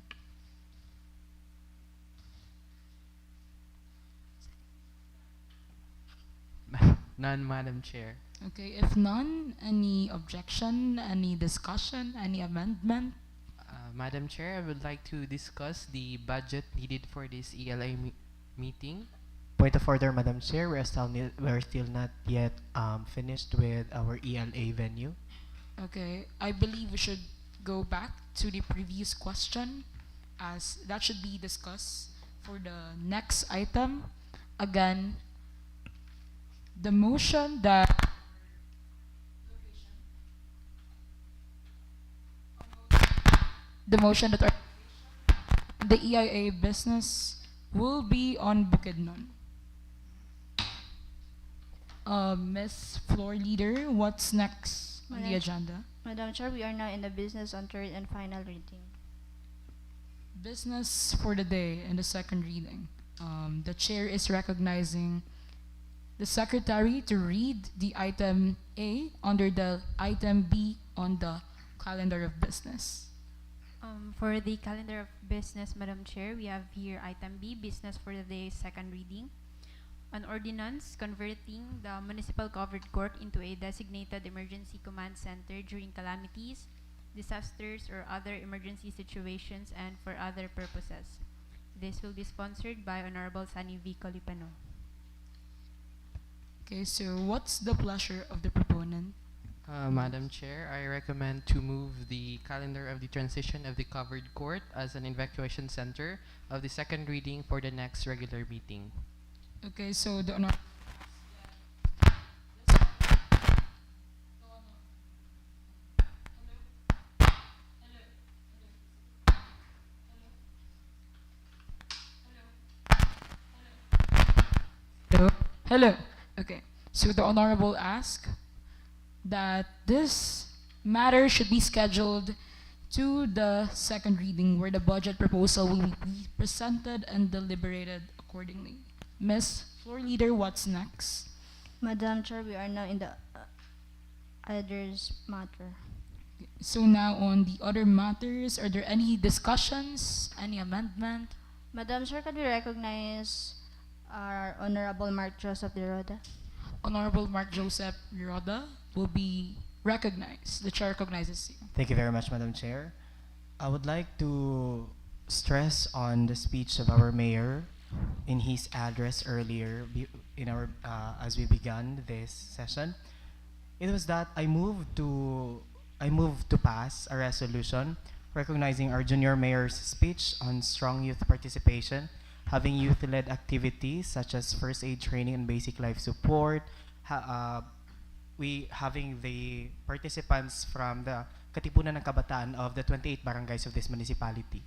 None, Madam Chair. Okay, if none, any objection, any discussion, any amendment? Madam Chair, I would like to discuss the budget needed for this ELA meeting. Point of order, Madam Chair. We're still not yet finished with our ELA venue. Okay, I believe we should go back to the previous question as that should be discussed for the next item. Again, the motion that the EIA business will be on Bukidnon. Ms. Floor Leader, what's next on the Madam- agenda? Madam Chair, we are now in the business on third and final reading. Business for the day and the second reading. The chair is recognizing the secretary to read the item A under the item B on the calendar of business. For the calendar of business, Madam Chair, we have here item B, business for the day, second reading. An ordinance converting the municipal covered court into a designated emergency command center during calamities, disasters, or other emergency situations and for other purposes. This will be sponsored by Honorable Sunny V. Colipano. Okay, so what's the pleasure of the proponent? Madam Chair, I recommend to move the calendar of the transition of the covered court as an evacuation center of the second reading for the next regular meeting. Okay, so the Hello. Okay. So the honorable ask that this matter should be scheduled to the second reading where the budget proposal will be presented and deliberated accordingly. Ms. Floor Leader, what's next? Madam Chair, we are now in the others matter. So now on the other matters, are there any discussions, any amendment? Madam Chair, can we recognize our Honorable Mark Joseph de Roda? Honorable Mark Joseph Liroda will be recognize. The chair recognizes you. Thank you very much, Madam Chair. I would like to stress on the speech of our mayor in his address earlier in our as we began this session. It was that I moved to pass a resolution recognizing our junior mayor's speech on strong youth participation, having youth-led activities such as first aid training and basic life support, we having the participants from the Katipunan ng Kabataan of the 28 barangays of this municipality.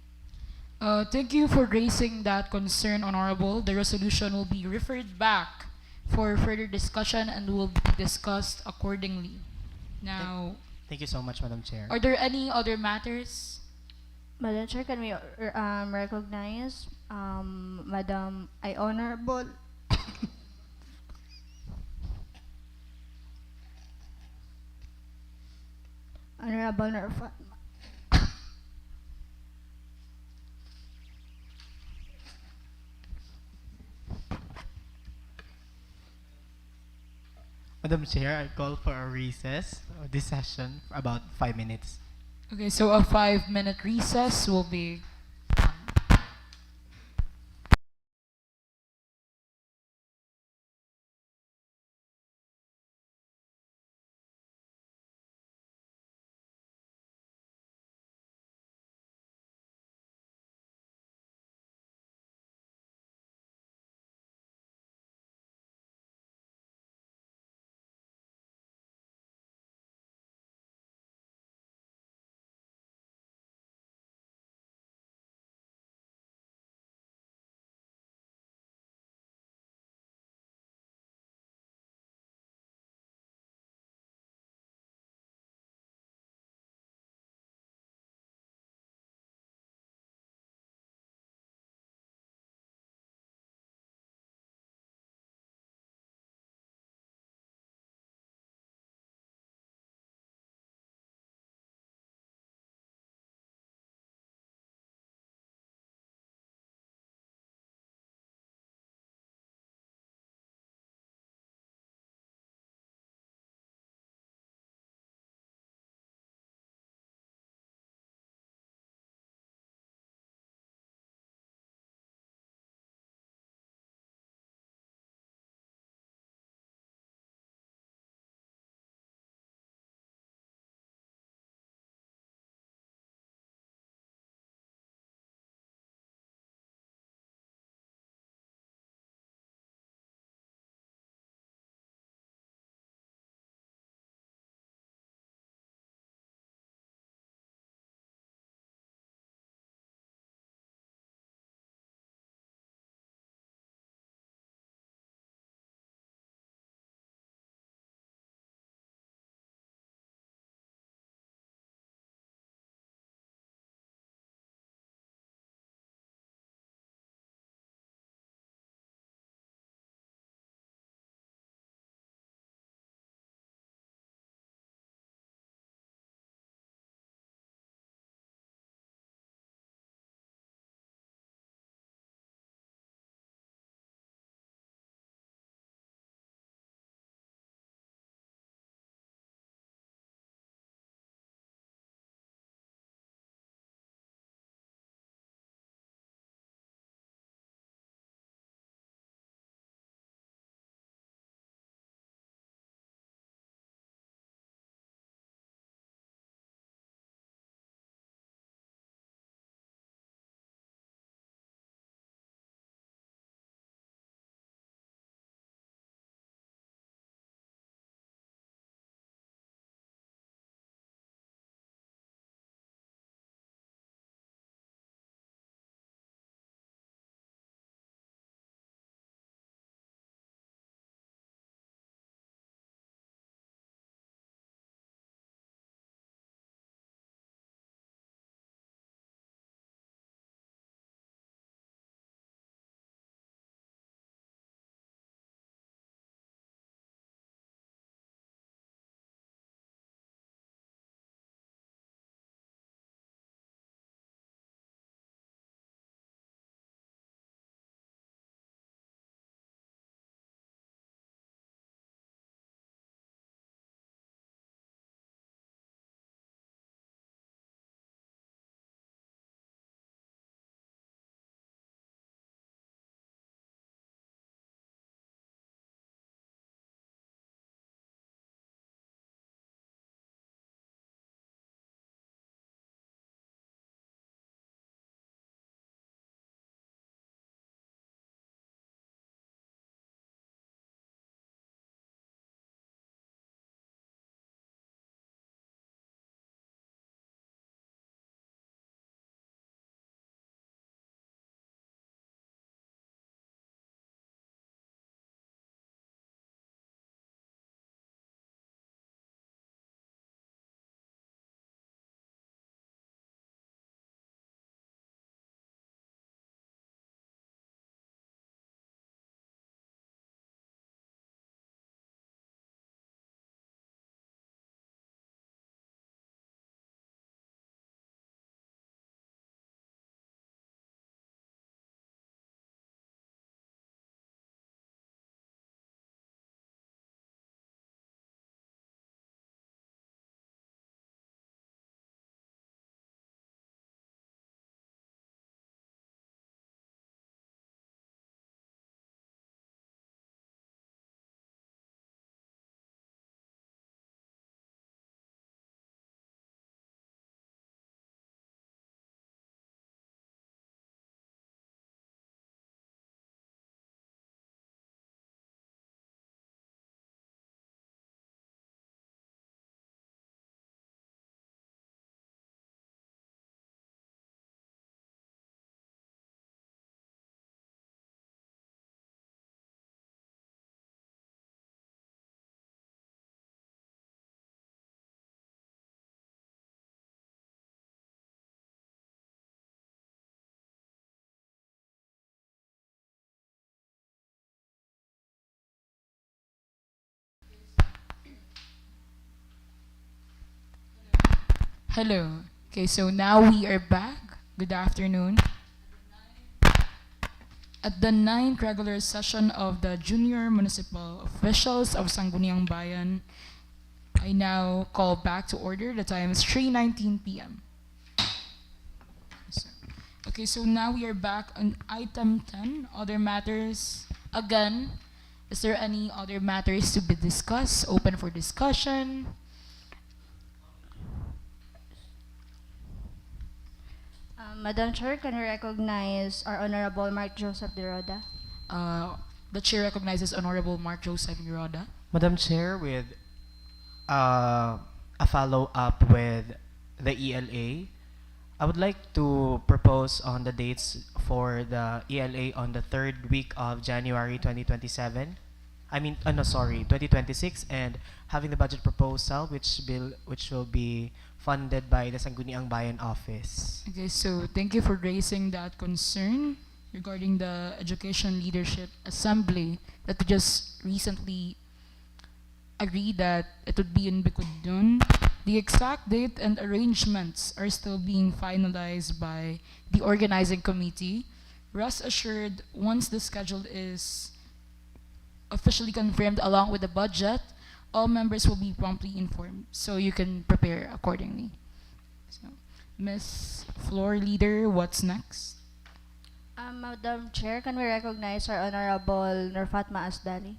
Thank you for raising that concern, Honorable. The resolution will be referred back for further discussion and will be discussed accordingly. Now, Thank you so much, Madam Chair. are there any other matters? Madam Chair, can we recognize Madam Honorable Honorable Nerfa? Madam Chair, I call for a recess of this session for about 5 minutes. Okay, so a 5-minute recess will be Hello. Okay, so now we are back. Good afternoon. At the ninth regular session of the Junior Municipal Officials of Sangguniang Bayan, I now call back to order. The time is 3:19 p.m. Okay, so now we are back on item 10, other matters. Again, is there any other matters to be discussed? Open for discussion. Madam Chair, can we recognize our Honorable Mark Joseph De Roda? The chair recognizes Honorable Mark Joseph Giroda. Madam Chair, with a follow-up with the ELA, I would like to propose on the dates for the ELA on the third week of January 2027. 2026, and having the budget proposal which will be funded by the Sangguniang Bayan office. Okay, so thank you for raising that concern regarding the Education Leadership Assembly that we just recently agreed that it would be in Bicudon. The exact date and arrangements are still being finalized by the organizing committee. Rest assured, once the schedule is officially confirmed along with the budget, all members will be promptly informed so you can prepare accordingly. So, Ms. Floor Leader, what's next? Madam Chair, can we recognize our Honorable Nur Fatma Asdali?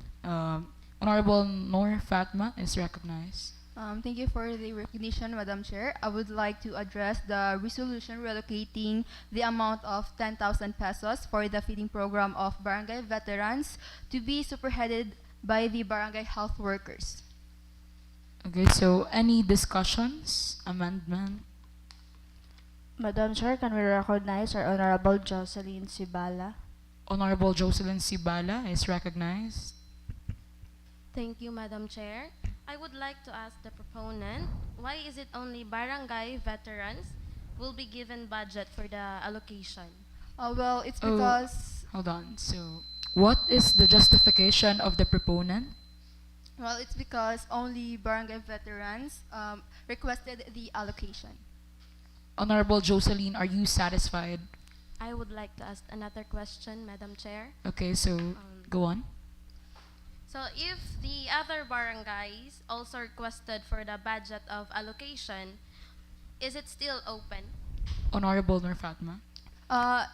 Honorable Noor Fatma is recognized. Thank you for the recognition, Madam Chair. I would like to address the resolution relocating the amount of 10,000 pesos for the feeding program of barangay veterans to be superheaded by the barangay health workers. Okay, so any discussions, amendment? Madam Chair, can we recognize our Honorable Jocelyn Sibala? Honorable Jocelyn Sibala is recognized. Thank you, Madam Chair. I would like to ask the proponent, why is it only barangay veterans will be given budget for the allocation? Well, it's Oh. because Hold on. So, what is the justification of the proponent? only barangay veterans requested the allocation. Honorable Jocelyn, are you satisfied? I would like to ask another question, Madam Chair. Okay, so go on. So if the other barangays also requested for the budget of allocation, is it still open? Honorable Nur Fatma.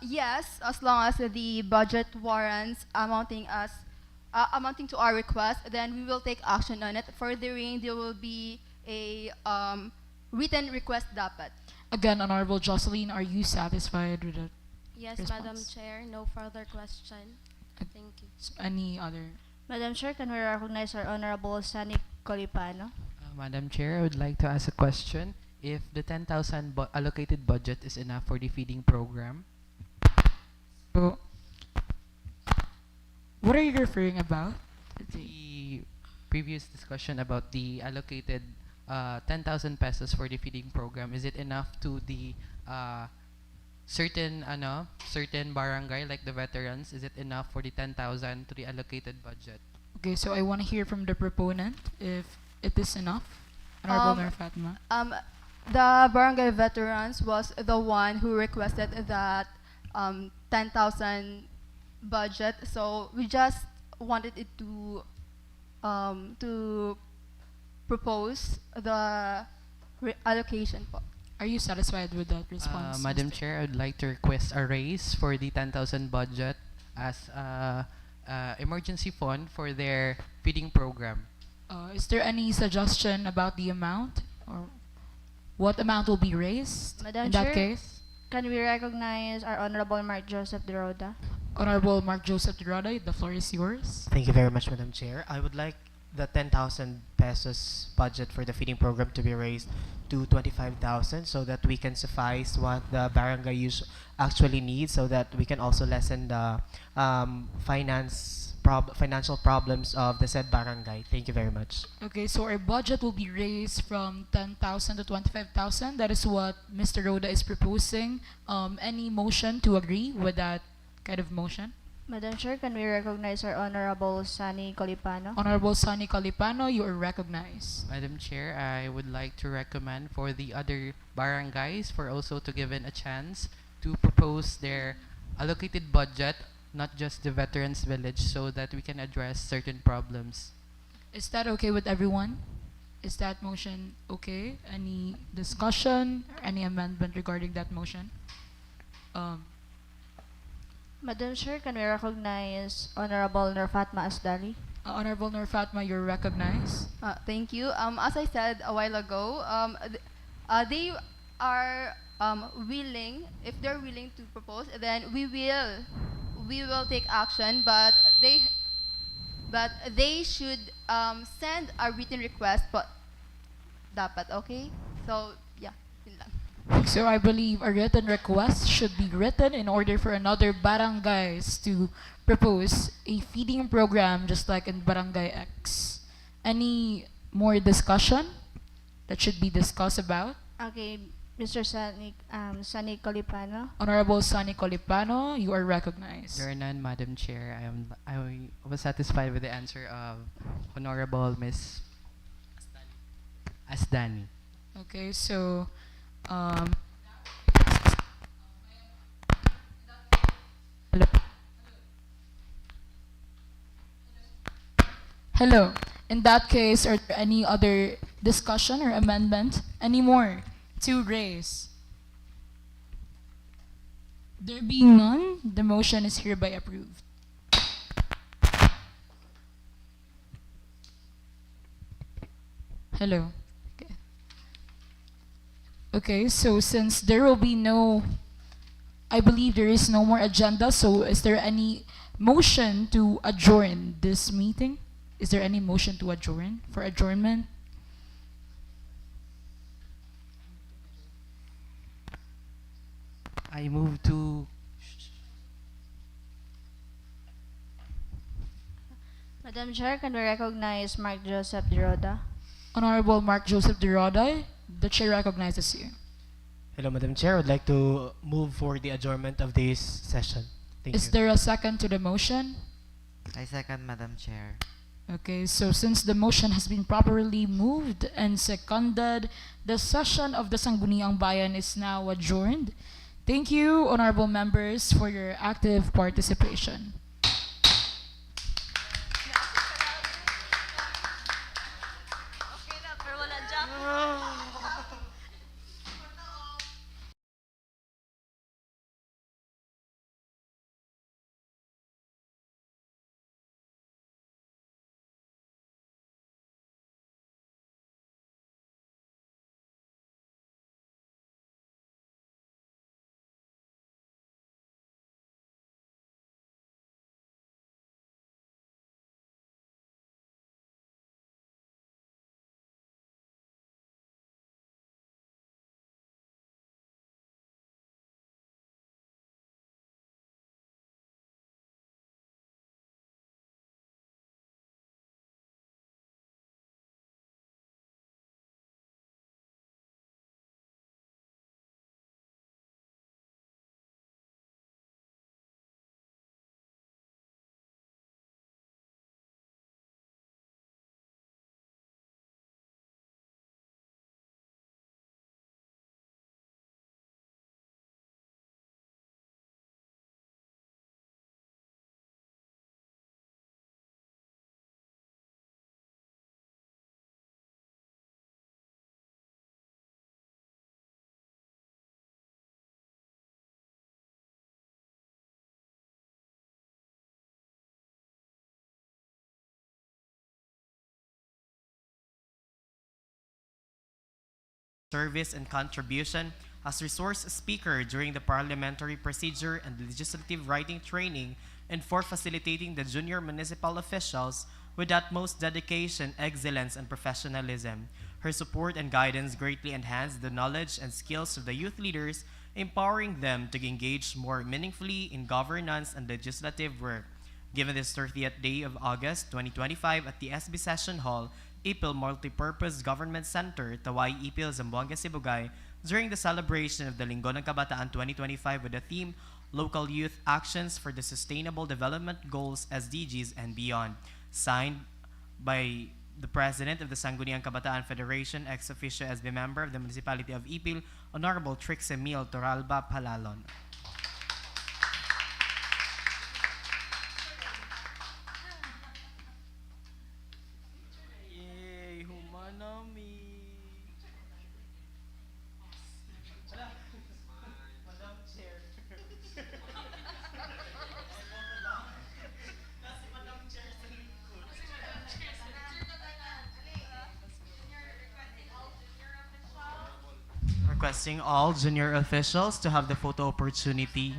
Yes, as long as the budget warrants amounting to our request, then we will take action on it. Furthering, there will be a written request dapat. Again, Honorable Jocelyn, are you satisfied with it? Yes, Response. Madam Chair. No further question. Thank you. So, any other? Madam Chair, can we recognize our Honorable Sani Colipano? Madam Chair, I would like to ask a question. If the 10,000 allocated budget is enough for the feeding program? So, what are you referring about? The previous discussion about the allocated 10,000 pesos for the feeding program, is it enough to the certain barangay like the veterans? Is it enough for the 10,000 to the allocated budget? Okay, so I want to hear from the proponent if it is enough. Honorable Nur Fatma. The barangay veterans was the one who requested that 10,000 budget. So we just wanted it to propose the allocation po. Are you satisfied with that response? Madam Mr. Chair, I would like to request a raise for the 10,000 budget as emergency fund for their feeding program. Is there any suggestion about the amount or what amount will be raised Madam in that Chair? case? Can we recognize our Honorable Mark Joseph De Roda? Honorable Mark Joseph Tirada, the floor is yours. Thank you very much, Madam Chair. I would like the 10,000 pesos budget for the feeding program to be raised to 25,000 so that we can suffice what the barangay actually needs, so that we can also lessen the financial problems of the said barangay. Thank you very much. Okay, so our budget will be raised from 10,000 to 25,000. That is what Mr. Roda is proposing. Any motion to agree with that kind of motion? Madam Chair, can we recognize our Honorable Sunny Colipano? Honorable Sunny Calipano, you are recognized. Madam Chair, I would like to recommend for the other barangays for also to given a chance to propose their allocated budget, not just the Veterans Village, so that we can address certain problems. Is that okay with everyone? Is that motion okay? Any discussion or any amendment regarding that motion? Madam Chair, can we recognize Honorable Nur Fatma Asdali? Honorable Nur Fatma, you're recognized. Thank you. As I said a while ago, they are willing. If they're willing to propose, then we will take action. But they should send a written request. But dapat okay. So yeah, yun lang. So I believe a written request should be written in order for another barangays to propose a feeding program just like in Barangay X. Any more discussion that should be discussed about? Okay, Mr. Sunny Colipano. Honorable Sunny Colipano, you are recognized. There are none, Madam Chair. I was satisfied with the answer of Honorable Miss Asdani. Okay, so hello. Hello. In that case, are there any other discussion or amendment? Any more to raise? There being none, the motion is hereby approved. Hello. Okay. Okay, so since there will be no, I believe there is no more agenda, so is there any motion to adjourn this meeting? Is there any motion to adjourn, for adjournment? I move to Madam Chair, can we recognize Mark Joseph De Roda? Honorable Mark Joseph De Roda, the chair recognizes you. Hello, Madam Chair. I would like to move for the adjournment of this session. Thank Is you. there a second to the motion? I second, Madam Chair. Okay, so since the motion has been properly moved and seconded, the session of the Sangguniang Bayan is now adjourned. Thank you, honorable members, for your active participation. Service and contribution as resource speaker during the parliamentary procedure and legislative writing training, and for facilitating the junior municipal officials with utmost dedication, excellence, and professionalism. Her support and guidance greatly enhanced the knowledge and skills of the youth leaders, empowering them to engage more meaningfully in governance and legislative work. Given this 30th day of August 2025 at the SB Session Hall, Ipil Multipurpose Government Center, Tawai Ipil, Zamboanga, Sibugay, during the celebration of the Linggo ng Kabataan 2025 with the theme local youth actions for the Sustainable Development Goals (SDGs) and beyond. Signed by the President of the Sangguniang Kabataan Federation, ex officio SB member of the Municipality of Ipil, Honorable Trix Emil Toralba Palalon. Yay! Humanami! Madam Chair. Requesting all junior officials to have the photo opportunity.